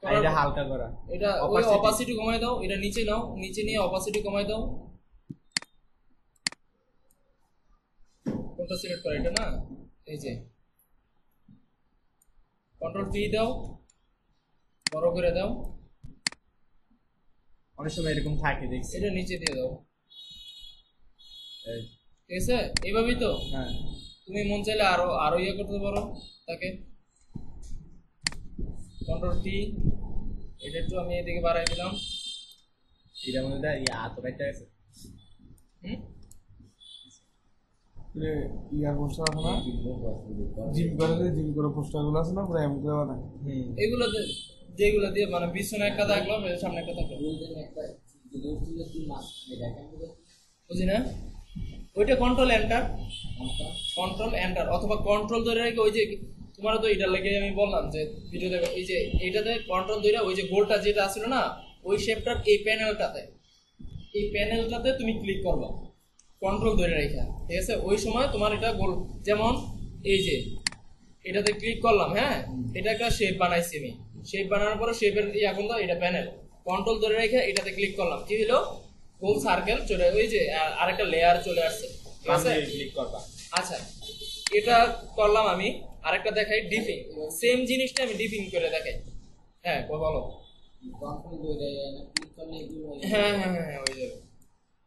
আর এটা হালকা করা, এটা ওই Opacity। অপাসিটি কমাই দাও, এটা নিচে নাও, নিচে নিয়ে অপাসিটি কমাই দাও। কোনটা সিলেক্ট করো? এটা না, এই যে কন্ট্রোল ভি দাও, বড় করে দাও, অনেক সময় এরকম থাকে দেখছি। এটা নিচে দিয়ে দাও। এই, ঠিক আছে, এইভাবেই তো। হ্যাঁ তুমি মন চাইলে আরো আরো ইয়ে করতে পারো তাকে। কন্ট্রোল টি, এটা একটু আমি এদিকে বাড়াই দিলাম। এটার মধ্যে এতটাইটা আছে। হুম, ইয়ার পোস্টার আছে না, জিম করে যে জিম করে পোস্টার গুলো আছে না, পুরো এম করে বানায়। এগুলো যেগুলো দিয়ে মানে পিছনে একটা থাকলো, সামনে একটা থাকলো, বুঝি না? ওইটা কন্ট্রোল এন্টার, কন্ট্রোল এন্টার অথবা কন্ট্রোল ধরে রেখে, ওই যে তোমার তো এটার লেগে আমি বললাম যে ভিডিওতে, এই যে এইটাতে কন্ট্রোল ধরে ওই যে গোলটা যেটা আসলো না, ওই শেপটার এই প্যানেলটাতে তুমি ক্লিক করবা কন্ট্রোল ধরে রেখে। ঠিক আছে, ওই সময় তোমার এটা গোল, যেমন এই যে এটাতে ক্লিক করলাম, হ্যাঁ এটা একটা শেপ বানাইছি আমি, শেপ বানানোর পরে শেপের এখন তো এটা প্যানেল, কন্ট্রোল ধরে রেখে এটাতে ক্লিক করলাম, কি হলো? গোল সার্কেল চলে, ওই যে আরেকটা লেয়ার চলে আসছে। ঠিক আছে, ক্লিক করবা। আচ্ছা এটা করলাম আমি। আরেকটা দেখাই, ডিপিং, সেম জিনিসটা আমি ডিপিং করে দেখাই। হ্যাঁ বলো। হ্যাঁ হ্যাঁ হ্যাঁ হ্যাঁ, হয়ে যাবে,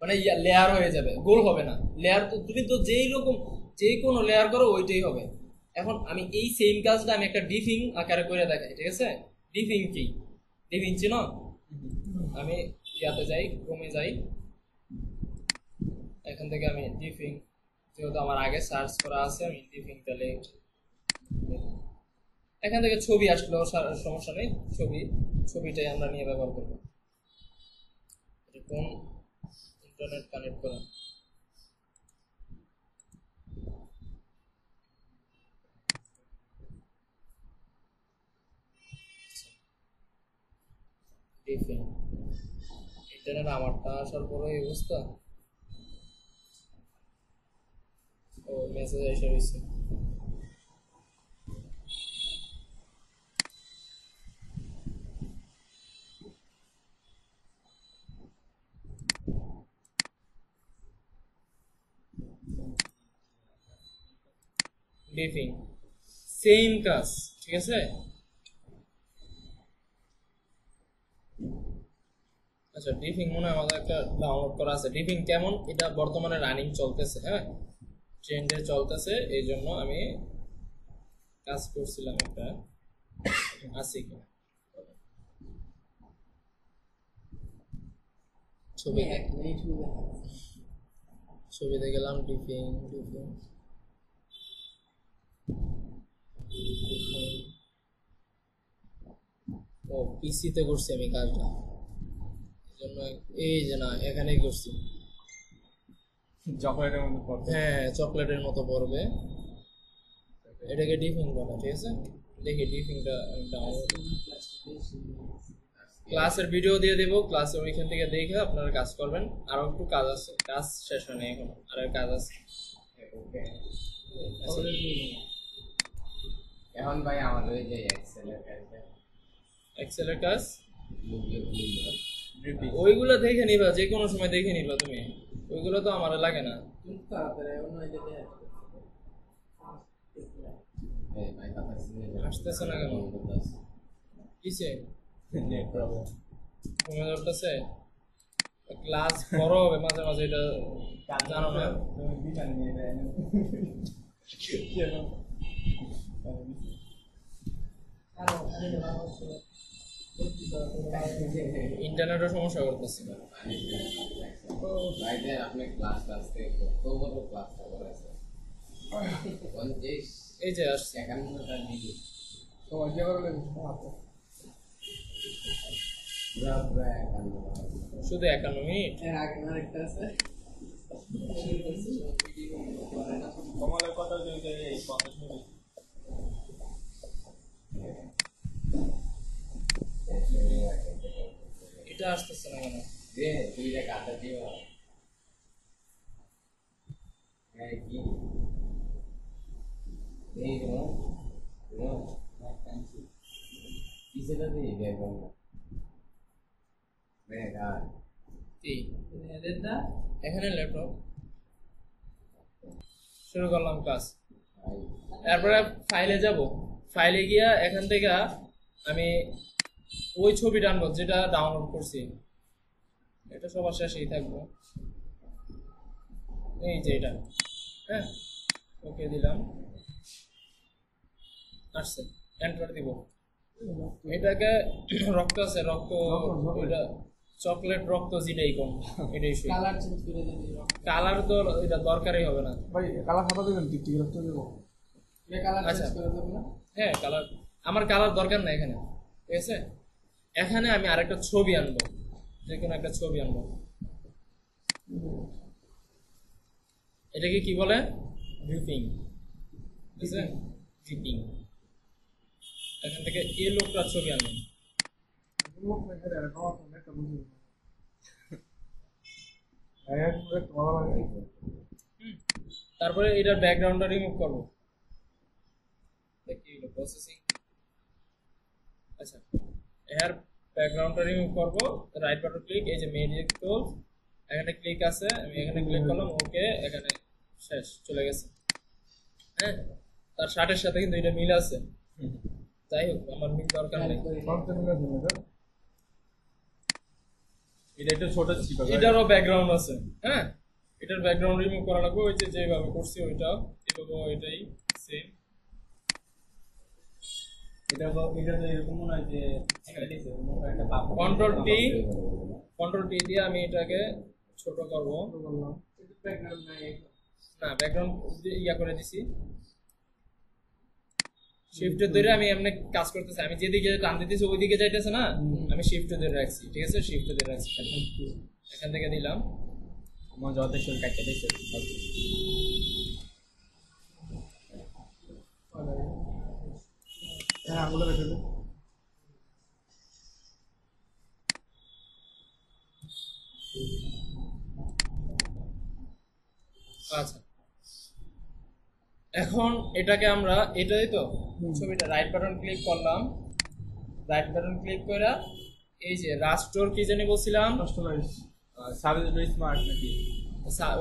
মানে লেয়ার হয়ে যাবে, গোল হবে না। লেয়ার তো তুমি তো যেই রকম যে কোনো লেয়ার করো ওইটাই হবে। এখন আমি এই সেম কাজটা আমি একটা ডিপিং আকারে করে দেখাই। ঠিক আছে, ডিপিং কি? ডিপিং চিনো? আমি ইয়াতে যাই, ক্রোমে যাই, এখান থেকে আমি ডিপিং, যেহেতু আমার আগে সার্চ করা আছে, আমি ডিপিং তাহলে এখান থেকে ছবি আসলো, সমস্যা নেই, ছবিটাই আমরা নিয়ে ব্যবহার করবো। কোন ইন্টারনেট কানেক্ট করা, ইন্টারনেট আমারটা আসার পরে এই অবস্থা। ও মেসেজ এসে রয়েছে। ডিপিং সেম কাজ, ঠিক আছে। আচ্ছা ডিপিং মনে হয় আমাদের একটা ডাউনলোড করা আছে। ডিপিং কেমন, এটা বর্তমানে রানিং চলতেছে, হ্যাঁ ট্রেন্ডে চলতেছে, এই জন্য আমি কাজ করছিলাম একটা, আছে কি ছবি ছবিতে গেলাম, ডিপিং ডিপিং ও পিসিতে করছি আমি কাজটা, এই জন্য এই যে না এখানেই করছি। চকলেটের মধ্যে পড়ছে। হ্যাঁ চকলেটের মতো পড়বে, এটাকে ডিপিং বলে, ঠিক আছে। দেখি ডিপিংটা ডাউনলোড, ক্লাসের ভিডিও দিয়ে দেবো, ক্লাসে ওইখান থেকে দেখে আপনারা কাজ করবেন। আরো একটু কাজ আছে, কাজ শেষ হয়নি এখন, আর কাজ আছে। এখন ভাই আমাদের ওই যে এক্সেলের কাজটা এক্সেলের কাজ মুভিও ড্রিপিং। ওইগুলো দেখে নিবা, যে কোনো সময় দেখে নিবা তুমি, ওইগুলো তো আমার লাগে না। ভাই কথা শুনে আসতেছে না কেন? কিসে নেট প্রবলেম। ঘুমে ধরতেছে? ক্লাস বড় হবে মাঝে মাঝে, এটা জানো না? ইন্টারনেটের সমস্যা করতেছে। ভাইদের আপনি ক্লাস থেকে কত বড় ক্লাসটা করেছে 50 এই যে আসছে 51টা ভিডিও তোমার যে করে পুরা 51টা শুধু 51 মিনিট। কমলের কথা হচ্ছে এই 50 মিনিট। এটা আসতেছে না কেন? রে দুইটা কাটা দিও এই কি এই নো নো কিসেটা দিয়ে ব্যাকগ্রাউন্ড ব্যাকগ্রাউন্ড কি এখানে ল্যাপটপ শুরু করলাম কাজ। তারপরে ফাইলে যাব, ফাইলে গিয়া এখান থেকে আমি ওই ছবিটা আনবো যেটা ডাউনলোড করছি, এটা সবার শেষেই থাকবে, এই যে এটা। হ্যাঁ ওকে দিলাম, আসছে, এন্টার দিব। এটাকে রক্ত আছে, রক্ত এটা চকলেট রক্ত যেটাই কম, এটাই শুই। কালার তো এটা দরকারই হবে না ভাই কালা খাতা দেবেন, টিকটিক রাখতে দেবো। আচ্ছা হ্যাঁ কালার, আমার কালার দরকার না এখানে, ঠিক আছে। এখানে আমি আরেকটা ছবি আনবো, যে কোনো একটা ছবি আনবো। এটাকে কি বলে? গ্রিপিং, ঠিক আছে, গ্রিপিং। এখান থেকে এই লোকটার ছবি আনবেন। তারপরে এটার ব্যাকগ্রাউন্ডটা রিমুভ করবো। প্রসেসিং, আচ্ছা এর ব্যাকগ্রাউন্ডটা রিমুভ করবো। রাইট বাটন ক্লিক, এই যে ম্যাজিক টুল, এখানে ক্লিক আছে, আমি এখানে ক্লিক করলাম, ওকে, এখানে শেষ, চলে গেছে। হ্যাঁ তার শার্টের সাথে কিন্তু এটা মিল আছে, যাই হোক আমার মিল দরকার নেই। এটা একটু ছোট ছিল। এটারও ব্যাকগ্রাউন্ড আছে, হ্যাঁ এটার ব্যাকগ্রাউন্ড রিমুভ করা লাগবে, ওই যে যেভাবে করছি ওইটাও এভাবে, এটাই সেম। এটা তো এরকম মনে হয় যে একটা পাপ। কন্ট্রোল টি দিয়ে আমি এটাকে ছোট করব। না ব্যাকগ্রাউন্ড ইয়া করে দিছি, শিফট ধরে আমি এমনি কাজ করতেছি, আমি যেদিকে টান দিতেছি ওইদিকে যাইতেছে না, আমি শিফট ধরে রাখছি, ঠিক আছে, শিফট ধরে রাখছি। এখান থেকে দিলাম, আমার যথেষ্ট কাটতে দিয়েছে। হ্যাঁ আঙুলে রেখে দে। আচ্ছা এখন এটাকে আমরা, এটাই তো ছবিটা, রাইট বাটন ক্লিক করলাম, রাইট বাটন ক্লিক করে এই যে রাস্টোর কি জানি বলছিলাম, সাবজেক্ট স্মার্ট নাকি?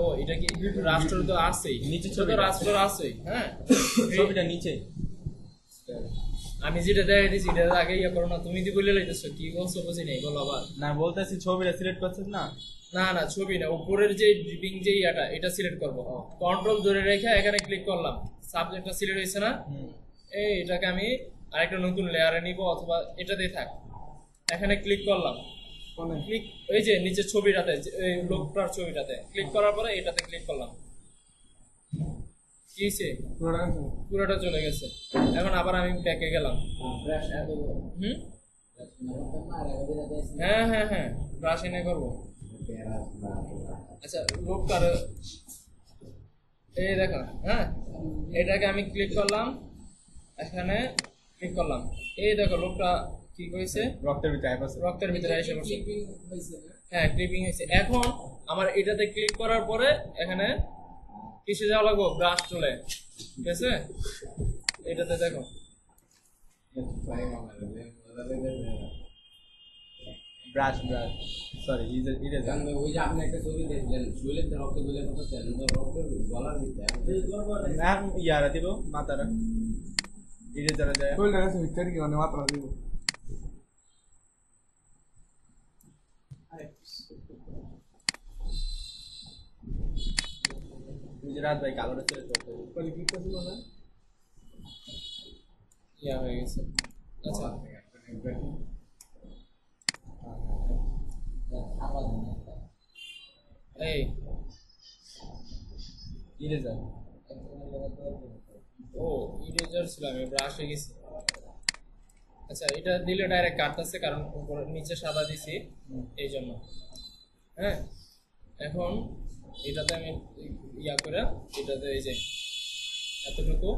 ও এটা কি রাস্টোর তো আছেই, নিচে তো ছবিটা। রাস্টোর আছেই। হ্যাঁ ছবিটা নিচে। আমি যেটা দেখাই দিছি এটা আগে ইয়া করো না, তুমি দি বলে লাইতেছো, কি বলছো বুঝি নাই, বলো আবার। না বলতেছি ছবিটা সিলেক্ট করছিস না? না না ছবি না, উপরের যে ড্রিপিং যে ইয়াটা, এটা সিলেক্ট করবো, কন্ট্রোল ধরে রেখে এখানে ক্লিক করলাম, সাবজেক্টটা সিলেক্ট হয়েছে না, এই এটাকে আমি আরেকটা নতুন লেয়ারে নিব, অথবা এটাতেই থাক, এখানে ক্লিক করলাম, কোনে ক্লিক, এই যে নিচের ছবিটাতে, এই লোকটার ছবিটাতে ক্লিক করার পরে এটাতে ক্লিক করলাম, কি হয়েছে? পুরোটা আছে পুরোটা চলে গেছে। এখন আবার আমি ব্যাকে গেলাম। ব্রাশ না দেবো হুম, ব্রাশ না করতে না আগে দিলে দেশ হ্যাঁ ব্রাশ এনে করবো। ব্রাশ না আচ্ছা, লোকটার এই দেখো, হ্যাঁ এটাকে আমি ক্লিক করলাম, এখানে ক্লিক করলাম, এই দেখো লোকটা কি কইছে, রক্তের ভিতরে আইপ আছে। রক্তের ভিতরে এসে বসে। ক্লিপিং হইছে না হ্যাঁ ক্লিপিং হয়েছে। এখন আমার এটাতে ক্লিক করার পরে এখানে কিসে যাওয়া লাগবো, ব্রাশ চলে, ঠিক আছে? এটাতে দেখো, ভাই মামা ব্রাশ সরি ইরেজার। জানবে ওই যে আপনি একটা ছবি দেখলেন শরীরের রক্ত গুলো করতেছেন রক্তের গলার ভিতরে না ইয়ারা দিব মাতারা ইরেজারে যায়। শরীরটা আছে ভিতরে কি মানে মাত্রা দিব গুজরাট ভাই কালোটা ছেড়ে চলতে পরে কি করছিল না ইয়া হয়ে গেছে। আচ্ছা এই ইরেজার। ও ইরেজার ছিল, আমি ব্রাশে গেছি। আচ্ছা এটা দিলে ডাইরেক্ট কাটতেছে, কারণ উপরে নিচে সাদা দিছি এই জন্য। হ্যাঁ এখন এটাতে আমি ইয়া করে এটাতে এই যে এতটুকু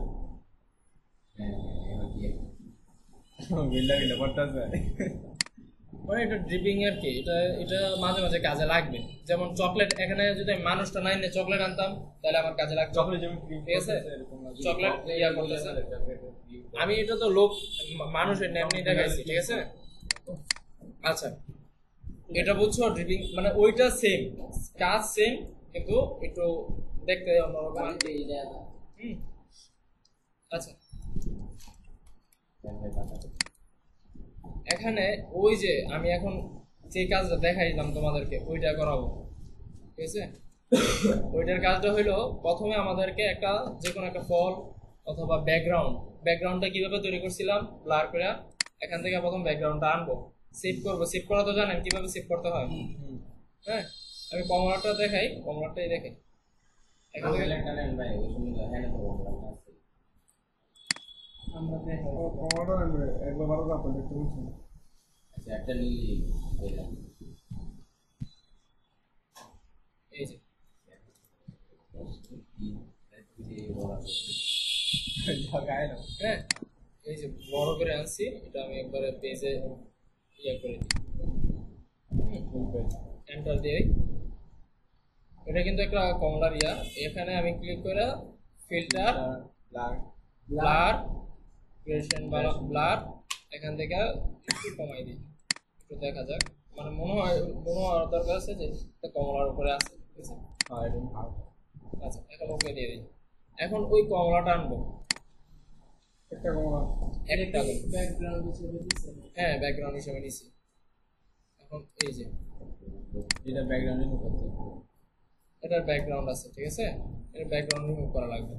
বিল্লা পড়তেছে। মানে এটা ড্রিপিং আর কি, এটা এটা মাঝে মাঝে কাজে লাগবে। যেমন চকলেট, এখানে যদি আমি মানুষটা নাই নিয়ে চকলেট আনতাম তাহলে আমার কাজে লাগতো। চকলেট যেমন ক্রিম ঠিক আছে, চকলেট ইয়া করতেছে। আমি এটা তো লোক মানুষের এমনি দেখাইছি, ঠিক আছে? আচ্ছা এটা বুঝছো, ড্রিপিং মানে ওইটা সেম কাজ সেম, কিন্তু একটু দেখতে অন্যরকম। হুম, আচ্ছা এখানে ওই যে আমি এখন যে কাজটা দেখাইলাম তোমাদেরকে ওইটা করাবো, ঠিক আছে? ওইটার কাজটা হইলো প্রথমে আমাদেরকে একটা যে কোনো একটা ফল অথবা ব্যাকগ্রাউন্ডটা কিভাবে তৈরি করছিলাম ব্লার করে, এখান থেকে প্রথম ব্যাকগ্রাউন্ডটা আনবো, সেভ করবো। সেভ করা তো জানেন কিভাবে সেভ করতে হয়। হ্যাঁ আমি কমলাটা দেখাই, কমলাটাই দেখাই। এখান থেকে ভাই ওই সময় হ্যাঁ তো আমরা দেখাই, কমাটা একবার বারো রাখো দেখতে বলছি আচ্ছা একটা নিলি এই যে হ্যাঁ এই যে বড় করে আনছি, এটা আমি একবারে পেজে ইয়া করে দিই, এন্টার দিই। এটা কিন্তু একটা কমলার ইয়া। এখানে আমি ক্লিক করে ফিল্টার ব্লার ক্রিয়েশন বা ব্লার এখান থেকে একটু কমাই দিই, একটু দেখা যাক। মানে মনে হয় দরকার আছে যে এটা কমলার উপরে আছে, ঠিক আছে? আচ্ছা এখন ওকে দিয়ে দিই। এখন ওই কমলাটা আনবো, একটা কমলা একটা ব্যাকগ্রাউন্ড হিসেবে দিছে হ্যাঁ ব্যাকগ্রাউন্ড হিসেবে নিছি। এখন এই যে এটা ব্যাকগ্রাউন্ডে করতে এটার ব্যাকগ্রাউন্ড আছে, ঠিক আছে? এর ব্যাকগ্রাউন্ড রিমুভ করা লাগবে।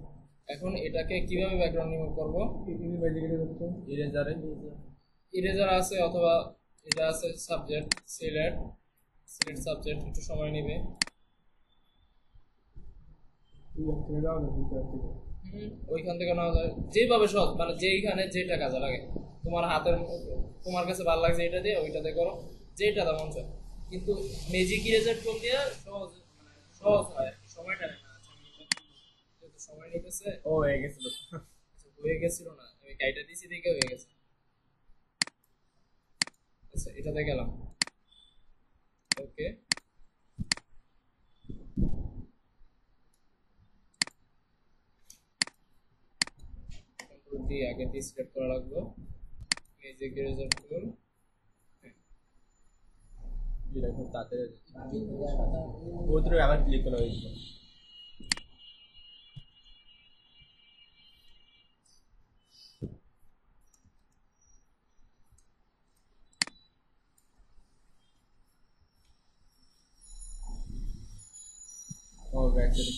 এখন এটাকে কিভাবে ব্যাকগ্রাউন্ড রিমুভ করব? ইরেজারে ইরেজার আছে অথবা এটা আছে সাবজেক্ট, সিলেক্ট সাবজেক্ট, একটু সময় নেবে। ওইখান থেকে নেওয়া যায় যেভাবে সহজ, মানে যেইখানে যেটা কাজে লাগে তোমার হাতের, তোমার কাছে ভালো লাগছে এটা দিয়ে ওইটাতে করো, যেটা তেমন চায়। কিন্তু ম্যাজিক ইরেজার টুল দিয়ে সহজ হয়, সময়টা নেয় না। যেহেতু সময় নিতেছে, ও হয়ে গেছিল। হয়ে গেছিল না, আমি গাইডটা দিছি দেখে হয়ে গেছে। আচ্ছা এটাতে গেলাম, ওকে দিয়ে আগে দিয়ে সিলেক্ট করা লাগবে ম্যাজিক ইরেজার টুল। এটা খুব তাড়াতাড়ি ওদের আবার ক্লিক করা হয়েছিল। ও ব্যাটারি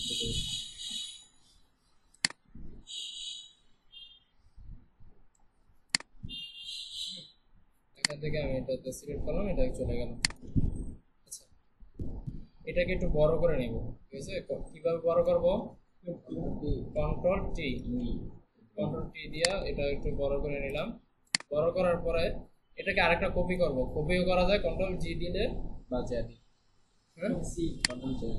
দেখতে এখান থেকে আমি এটাতে সিলেক্ট করলাম, এটা চলে গেল। আচ্ছা, এটাকে একটু বড় করে নেব, ঠিক আছে? কিভাবে বড় করব? কন্ট্রোল টি দিয়া এটা একটু বড় করে নিলাম। বড় করার পরে এটাকে আরেকটা কপি করব, কপিও করা যায় কন্ট্রোল জি দিলে বা জ্যাডি হ্যাঁ, কন্ট্রোল জে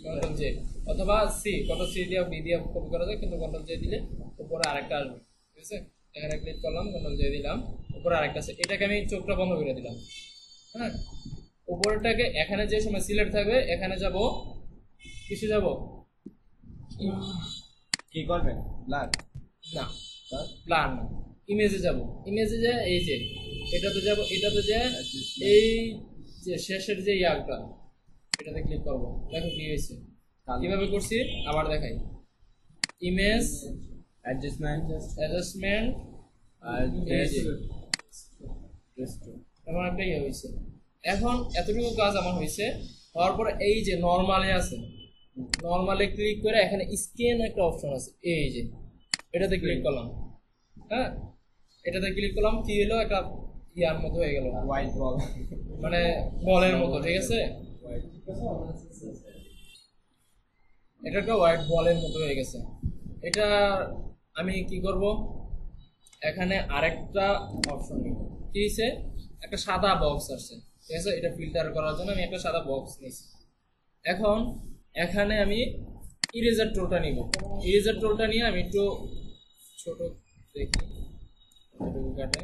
কন্ট্রোল জে অথবা সি, কন্ট্রোল সি দিয়ে বি দিয়ে কপি করা যায়, কিন্তু কন্ট্রোল জে দিলে উপরে আরেকটা আসবে, ঠিক আছে? এখানে ক্লিক করলাম, কন্ট্রোল জে দিলাম, উপরে আরেকটা আছে। এটাকে আমি চোখটা বন্ধ করে দিলাম, হ্যাঁ। উপরেরটাকে এখানে যে সময় সিলেক্ট থাকবে এখানে যাব, কিসে যাব? কি করবেন ব্লার না, প্ল্যান না, ইমেজে যাব। ইমেজে যে এই যে এটাতে যাব, এটাতে যে এই যে শেষের যে ইয়াটা এটাতে ক্লিক করব। দেখো কি হয়েছে, কিভাবে করছি আবার দেখাই। ইমেজ অ্যাডজাস্টমেন্ট আর এমন একটা ইয়ে হয়েছে। এখন এতটুকু কাজ আমার হয়েছে, হওয়ার পরে এই যে নর্মালে আছে, নর্মালে ক্লিক করে এখানে স্ক্যান একটা অপশন আছে, এই যে এটাতে ক্লিক করলাম, হ্যাঁ। এটাতে ক্লিক করলাম, কি হলো, একটা ইয়ার মতো হয়ে গেল, হোয়াইট বল, মানে বলের মতো, ঠিক আছে? এটা একটা হোয়াইট বলের মতো হয়ে গেছে। এটা আমি কি করব, এখানে আরেকটা অপশন নিব। কি হয়েছে, একটা সাদা বক্স আসছে, ঠিক আছে? এটা ফিল্টার করার জন্য আমি একটা সাদা বক্স নিয়েছি। এখন এখানে আমি ইরেজার টুলটা নিব। ইরেজার টুলটা নিয়ে আমি একটু ছোট দেখি, এটুকু কাটে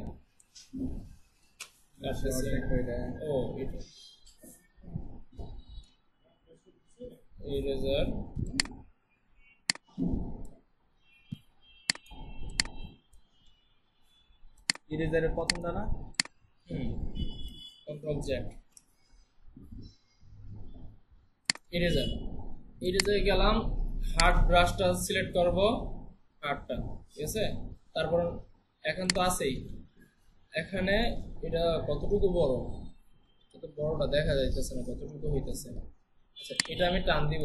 ও এটা ইরেজার, ইরেজারের প্রথমটা না, কন্ট্রোল জেড, ইরেজার। ইরেজারে গেলাম, হার্ড ব্রাশটা সিলেক্ট করব, হার্ডটা, ঠিক আছে? তারপর এখন তো আছেই, এখানে এটা কতটুকু বড়, কত বড়টা দেখা যাইতেছে না, কতটুকু হইতেছে। আচ্ছা, এটা আমি টান দিব,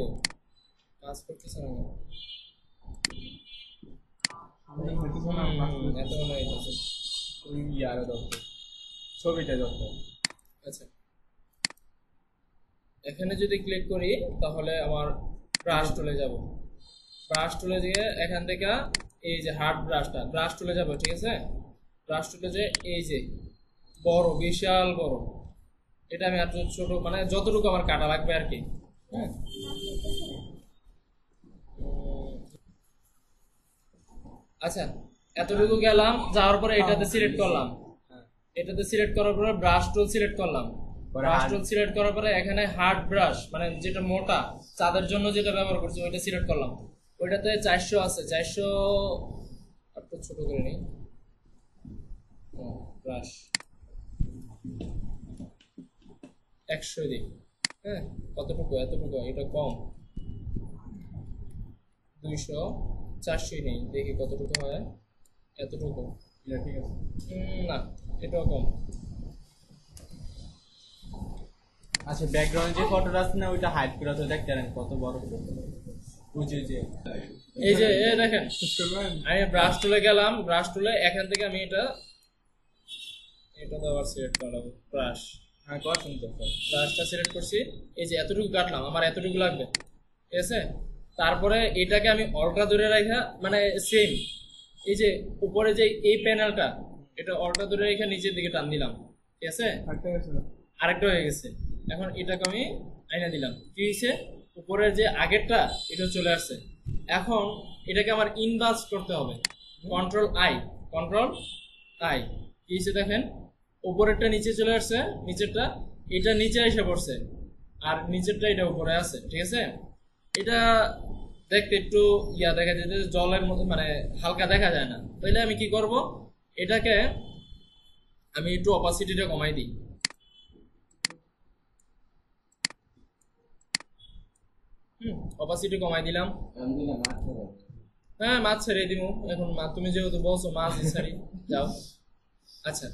কাজ করতেছে না, এত মনে হইতেছে। ওই ইয়ারও দরকার, ছবিটা দরকার। আচ্ছা, এখানে যদি ক্লিক করি তাহলে আমার ব্রাশ টুলে যাব। ব্রাশ টুলে গিয়ে এখান থেকে এই যে হার্ড ব্রাশ টুলে যাব, ঠিক আছে? ব্রাশ টুলে যে এই যে বড়, বিশাল বড়, এটা আমি আর ছোট, মানে যতটুকু আমার কাটা লাগবে আর কি, হ্যাঁ। আচ্ছা, এতটুকু গেলাম, যাওয়ার পরে এটাতে সিলেক্ট করলাম, এটাতে সিলেক্ট করার পরে ব্রাশ টুল সিলেক্ট করলাম। ব্রাশ টুল সিলেক্ট করার পরে এখানে হার্ড ব্রাশ, মানে যেটা মোটা চাঁদের জন্য যেটা ব্যবহার করছি ওইটা সিলেক্ট করলাম। ওইটাতে 400 আছে, 400 একটু ছোট করে নিই, ব্রাশ 100 দিই, হ্যাঁ। কতটুকু, এতটুকু, এটা কম, 200, 400 নেই, দেখি কতটুকু হয়, এতটুকু, ঠিক আছে, না এটাও কম। আচ্ছা, ব্যাকগ্রাউন্ডে যে ফটোটা আছে না, ওইটা হাইড করে তো দেখতে পারেন কত বড় বুঝে যে এই যে দেখেন, আমি ব্রাশ টুলে গেলাম, ব্রাশ টুলে এখান থেকে আমি এটা তো আবার সিলেক্ট করলাম, ব্রাশ, হ্যাঁ করছেন তো, ব্রাশটা সিলেক্ট করছি, এই যে এতটুকু কাটলাম, আমার এতটুকু লাগবে, ঠিক আছে? তারপরে এটাকে আমি অল্টা ধরে রাখা, মানে সেম এই যে উপরে যে এই প্যানেলটা, এটা অল্টা ধরে রেখে নিচের দিকে টান দিলাম, ঠিক আছে? আরেকটা হয়ে গেছে। এখন এটাকে আমি আইনা দিলাম, কি হয়েছে, উপরের যে আগেরটা এটা চলে আসছে। এখন এটাকে আমার ইনভার্স করতে হবে, কন্ট্রোল আই, কি হয়েছে দেখেন, উপরেরটা নিচে চলে আসছে, নিচেরটা এটা নিচে এসে পড়ছে, আর নিচেরটা এটা উপরে আছে, ঠিক আছে? এটা দেখতে একটু ইয়া দেখা যায়, জলের মতো, মানে হালকা দেখা যায় না। তাইলে আমি কি করব, এটাকে আমি একটু অপাসিটিটা কমাই দিই, অপাসিটি কমাই দিলাম। হ্যাঁ, মাছ ছেড়ে দিব এখন, তুমি যেহেতু বলছো মাছ ছাড়ি, যাও। আচ্ছা,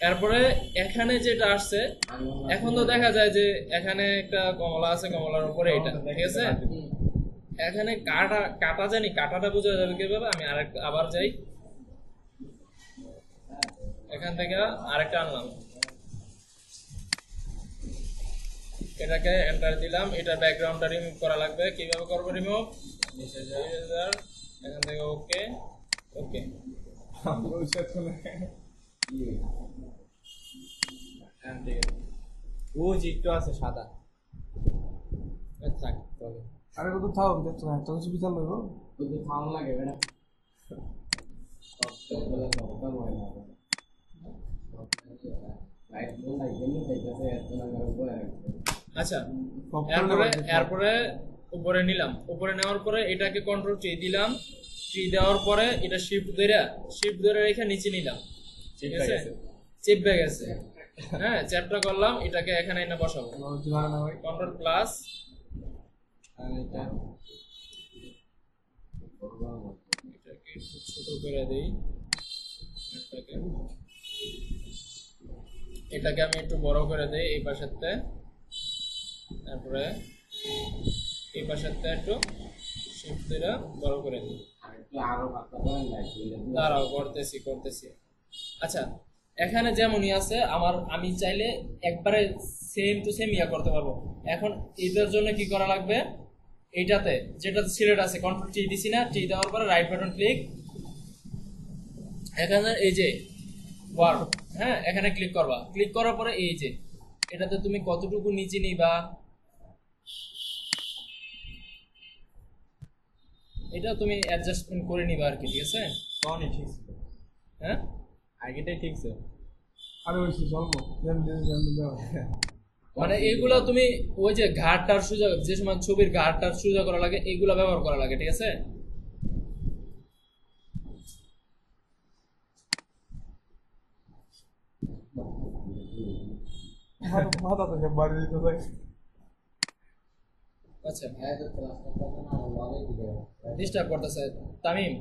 এরপরে এখানে যেটা আসছে, এখন তো দেখা যায় যে এখানে একটা কমলা আছে, কমলার উপরে এটা, ঠিক আছে? এখানে কাটা জানি, কাটাটা বোঝা যাবে কিভাবে, আমি আবার যাই, এখান এখান থেকে আরেকটা আনলাম, এটাকে এন্টার দিলাম। এটা ব্যাকগ্রাউন্ডটা রিমুভ করা লাগবে। কিভাবে করব রিমুভ? এখান থেকে ওকে ওকে। ও জিট্টো আছে সাদা থাক তবে আরে কত থাও দেখছো না, এত কিছু বিচার লইব। কিন্তু ভালো লাগে বেটা সব হয় না লাইট মন নাই কেমনে চাইতেছে এত না করে উপরে রাখতে। আচ্ছা, এরপরে উপরে নিলাম। উপরে নেওয়ার পরে এটাকে কন্ট্রোল ট্রি দিলাম। ট্রি দেওয়ার পরে এটা শিফট ধরে রেখে নিচে নিলাম। ঠিক আছে, চেপে গেছে। হ্যাঁ, চ্যাপটা করলাম। এটাকে এখানে এনে বসাবো। কন্ট্রোল প্লাস, এটাকে একটু ছোট করে দেই। এটাকে আমি একটু বড় করে দেই এই পাশেরতে। তারপরে এই পাশেরতে একটু শিফট ধরে বড় করে দিই। আরো পাতলা করে লাইট দাঁড়াও, করতেছি। আচ্ছা, এখানে যেমনই আছে আমি চাইলে একবারে সেম টু সেম ইয়া করতে পারবো। এখন এটার জন্য কি করা লাগবে? এইটাতে যেটাতে সিলেক্ট আছে কন্ট্রোল টি দিছি না, টি দেওয়ার পরে রাইট বাটন ক্লিক, এখানে এই যে ওয়ার্ড, হ্যাঁ এখানে ক্লিক করবা। ক্লিক করার পরে এই যে এটাতে তুমি কতটুকু নিচে নিবা এটা তুমি অ্যাডজাস্টমেন্ট করে নিবা আর কি। ঠিক আছে, কোন ঠিক ছিল? হ্যাঁ আগেটাই ঠিক ছিল। আরে ওই চলবো মানে এইগুলা তুমি ওই যে ঘাটটার সোজা, যে সময় ছবির ঘাটটার সোজা করা লাগে এইগুলা ব্যবহার করা লাগে। ঠিক আছে, মাথা থেকে বাড়ি দিতে থাকে। আচ্ছা হ্যাঁ তো ক্লাসটা করতে না ভালোই দিবে। ডিস্টার্ব করতেছে তামিম,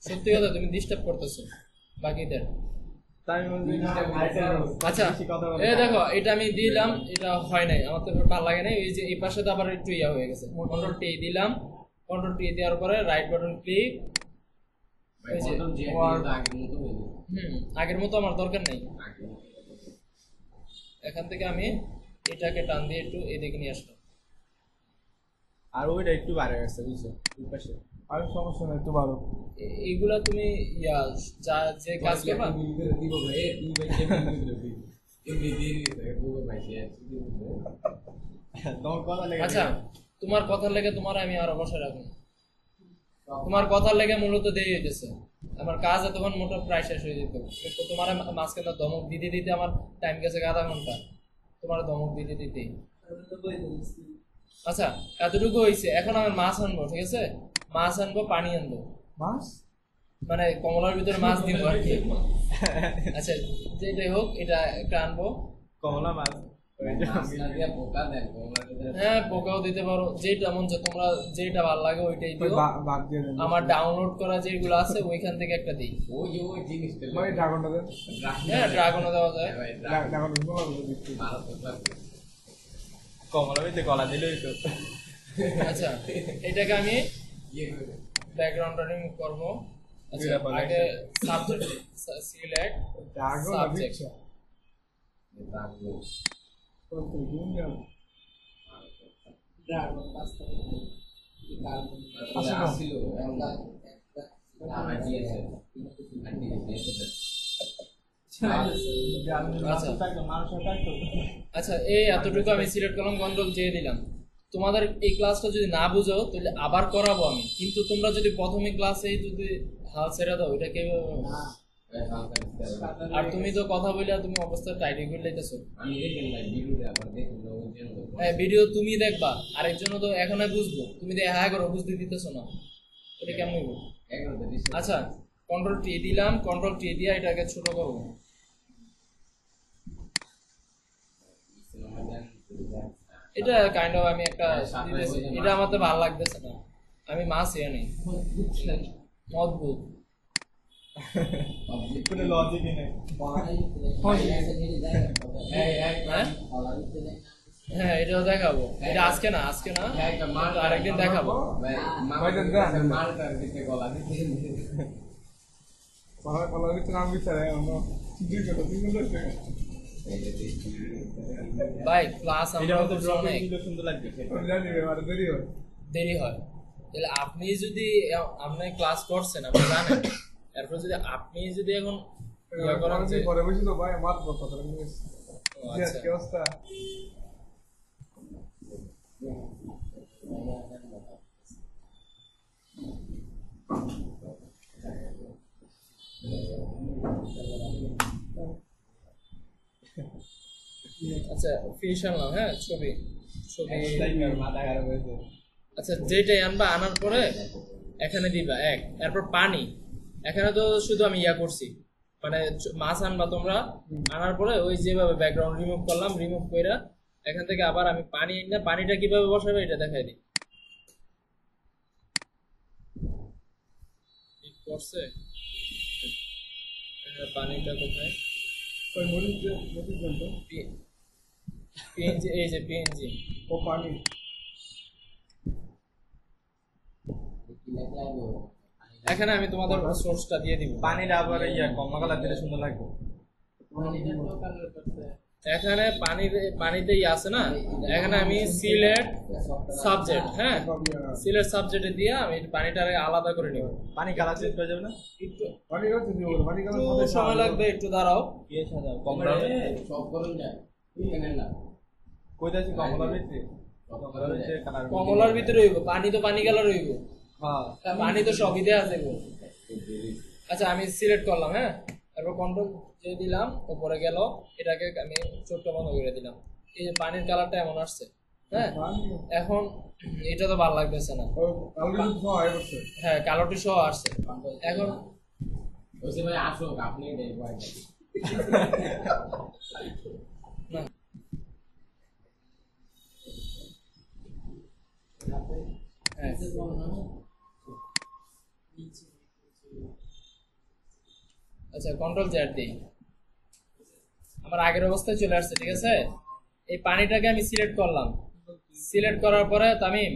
সত্যি কথা তুমি ডিস্টার্ব করতেছো বাকিদের। তাই বলছি আচ্ছা এই দেখো, এটা আমি দিলাম, এটা হয় নাই, আমার তো ভালো লাগে নাই। এই যে এই পাশে তো আবার একটু ইয়া হয়ে গেছে। কন্ট্রোল টি দিলাম। কন্ট্রোল টি দেওয়ার পরে রাইট বাটন ক্লিক। ভাই বলতাম যে আগের মতো হয়ে যাবে। আগের মতো আমার দরকার নেই। এখান থেকে আমি এটাকে টান দিয়ে একটু এদিকে নিয়ে আসলাম। আর ওইটা একটু বাড়ে গেছে বুঝছো, ওই পাশে। আর সমস্যা নাই, একটু বাড়ো। এইগুলা তুমি ইয়া যে কাজ করবা দিব ভাই তুমি ভাই কেমনে দিবি এমনি দিয়ে দিতে গুগল ভাই শেয়ার দিতে। তোমার কথা লেগে আচ্ছা, তোমার কথার লেগে তোমার আমি আরো বসে রাখবো। তোমার কথার লেগে মূলত দেরি হইতেছে। আমার কাজ তখন মোটা প্রায় শেষ হয়ে যেত, কিন্তু তোমার মাঝখানে ধমক দিতে দিতে আমার টাইম গেছে আধা ঘন্টা। তোমার ধমক দিতে দিতে আচ্ছা এতটুকু হয়েছে। এখন আমি মাছ আনবো। ঠিক আছে, মাছ আনবো, পানি আনবো, মাছ মানে কমলার ভিতরে মাছ দিব আর কি। আচ্ছা যেটাই হোক, এটা একটা আনবো। কমলা মাছ মাছটা দিয়ে বোকা দেন তোমরা যদি হ্যাঁ পোকাও দিতে পারো, যেটা মন চায় তোমরা যেটা ভালো লাগে ওইটাই দিও। বাদ দিয়ে দেন। আমার ডাউনলোড করা যেগুলো আছে ওইখান থেকে একটা দিই। ওই জিনিসটা ভাই ড্রাগনটা দেন। হ্যাঁ ড্রাগনও দেওয়া যায়। ভাই ড্রাগন দিচ্ছি। মারাত্মক লাগবে। কমলা ভিতরে গলা দিলেই তো। আচ্ছা এটাকে আমি ইয়ে করে ব্যাকগ্রাউন্ডটা রিমুভ করবো। আচ্ছা দুইটা বলে আগে সাবজেক্ট সিলেক্ট ড্রাগন সাবজেক্ট। দিচ্ছি। রাখবো ড্রাগন পাঁচটা আসলে আসিল একটা আমার দিয়েছে আন্টি দিয়েছে। আচ্ছা এই এতটুকু আমি সিলেক্ট করলাম, কন্ট্রোল জে দিলাম। তোমাদের এই ক্লাসটা যদি না বুঝো তাহলে আবার করাবো আমি, কিন্তু তোমরা যদি প্রথমে ক্লাসেই যদি হাল ছেড়ে দাও এটা কেউ। আর তুমি তো কথা বলে তুমি অবস্থা টাইটই করে লাইতেছো। আমি দেখেন ভাই ভিডিওটা আবার দেখুন ওই জন্য হ্যাঁ ভিডিও তুমি দেখবা, আরেকজনও তো এখনই বুঝবো, তুমি তো হ্যাঁ করো বুঝতে দিতেছো না, এটা কেমন হইব? একদম আচ্ছা কন্ট্রোল টি দিলাম। কন্ট্রোল টি দিয়ে এটাকে ছোট করবো। এটা কাইন্ড অফ আমি একটা দিতেছি, এটা আমার তো ভালো লাগতেছে না। আমি মাছ ইয়ে নেই অদ্ভুত। কোনো লজিকই নেই। হ্যাঁ হ্যাঁ এটাও দেখাবো। এটা আজকে না কিন্তু আরেকদিন দেখাবো। কলার ভিতরে নাম বিচারে এই যে দেখি ভাই ক্লাস এটা আমরা তো করছি ড্রপ অনেক সুন্দর লাগবে দেরি হয়, তাহলে আপনি যদি আপনি ক্লাস করছেন আপনি জানেন, এরপর যদি আপনি যদি এখন ইয়া করেন যে পরে বসে তো ভাই মাত কথা ও আচ্ছা, কি অবস্থা? আচ্ছা ফিশ আনলাম, হ্যাঁ ছবি ছবি মাথা খারাপ হয়েছে। আচ্ছা যেটাই আনবা আনার পরে এখানে দিবা এক, এরপর পানি, এখানে তো শুধু আমি ইয়া করছি মানে মাছ আনবা তোমরা, আনার পরে ওই যেভাবে ব্যাকগ্রাউন্ড রিমুভ করলাম, রিমুভ কইরা এখান থেকে আবার আমি পানি না, পানিটা কিভাবে বসাবে এটা দেখাই দিই। ঠিক করছে, পানিটা কোথায়, ওই মরিচ দেন তো। পিএনজি, এই যে পিএনজি, ও পানি কি লাগলো এখানে আমি তোমাদের সোর্সটা দিয়ে দিব। পানিটা আবার ইয়া কমলা কালার দিলে সুন্দর লাগবে। পানিটা তো কালার করতে এখানে পানিতে ইয়ে আছে না, এখানে আমি সিলেট সাবজেক্ট, হ্যাঁ সিলেট সাবজেক্টে দিয়ে আমি পানিটারে আলাদা করে নিব। পানি কালার চেঞ্জ হয়ে যাবে না? একটু পানি কাছে দিব পানি কাছে একটু সময় লাগবে, একটু দাঁড়াও। কি সাদা কমলা সব করুন যায় কেনেন না কইতাছি কমলা ভিতরে কমলা ভিতরে কালার কমলার ভিতরে হইব, পানি তো পানি কালার হইব, হ্যাঁ পানি তো সবই দেয়া আছে গো। আচ্ছা আমি সিলেক্ট করলাম, হ্যাঁ তারপর কন্ট্রোল যে দিলাম, উপরে গেল, এটাকে আমি চোখটা বন্ধ করে দিলাম। এই যে পানির কালারটা এমন আসছে, হ্যাঁ এখন এটা তো ভালো লাগতেছে না, ও আলু তো হয় বসে হ্যাঁ কালোটি সহ আসছে। এখন ওইসে ভাই আসো আপনি এটাই ভাই না হ্যাঁ আচ্ছা কন্ট্রোল জেড দিই, আমার আগের অবস্থায় চলে আসছে, ঠিক আছে। এই পানিটাকে আমি সিলেক্ট করলাম, সিলেক্ট করার পরে তামিম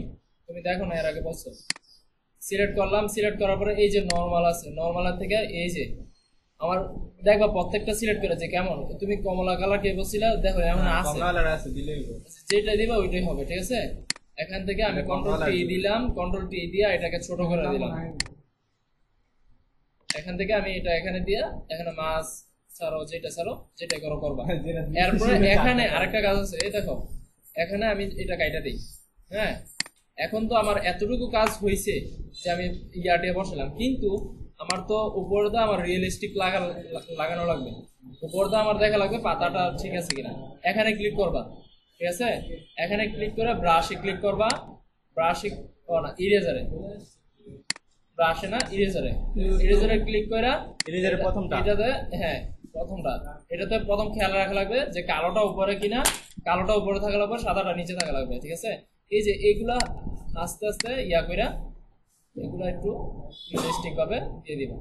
তুমি দেখো না এর আগে বলছো, সিলেক্ট করলাম, সিলেক্ট করার পরে এই যে নরমাল আছে, নরমালের থেকে এই যে আমার দেখবা প্রত্যেকটা সিলেক্ট করেছে কেমন, তুমি কমলা কালার কে বলছিলা দেখো এমন আছে, কমলা কালার আছে দিলেই হবে। যেটা দিবা ওইটাই হবে, ঠিক আছে। এখান থেকে আমি কন্ট্রোল টি দিলাম, কন্ট্রোল টি দিয়া এটাকে ছোট করে দিলাম, এখান থেকে আমি এটা এখানে দিয়া এখানে মাছ ছাড়ো, যেটা ছাড়ো যেটা করো করবা। এরপরে এখানে আরেকটা কাজ আছে, এই দেখো এখানে আমি এটা কাইটা দিই, হ্যাঁ এখন তো আমার এতটুকু কাজ হয়েছে যে আমি ইয়াটে বসালাম, কিন্তু আমার তো উপরে তো আমার রিয়েলিস্টিক লাগানো লাগবে, উপরে তো আমার দেখা লাগবে পাতাটা ঠিক আছে কিনা। এখানে ক্লিক করবা, ঠিক আছে, এখানে ক্লিক করে ব্রাশে ক্লিক করবা, ব্রাশে না ইরেজারে, ব্রাশে না ইরেজারে, ইরেজারে ক্লিক করে ইরেজারের প্রথমটা এটাতে, হ্যাঁ প্রথমটা, এটাতে প্রথম খেয়াল রাখা লাগবে যে কালোটা উপরে কিনা, কালোটা উপরে থাকা লাগবে, সাদাটা নিচে থাকা লাগবে, ঠিক আছে। এই যে এইগুলা আস্তে আস্তে ইয়া কইরা এগুলা একটু রিয়েলিস্টিক ভাবে দিয়ে দিব।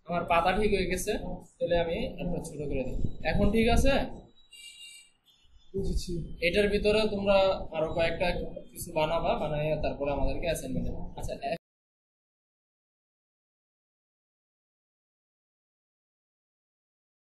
আমার পাতা ঠিক হয়ে গেছে, তাহলে আমি একটা ছোট করে দিই, এখন ঠিক আছে। বুঝেছি। এটার ভিতরে তোমরা আরো কয়েকটা কিছু বানাবা, বানাইয়া তারপরে আমাদেরকে অ্যাসাইনমেন্ট। আচ্ছা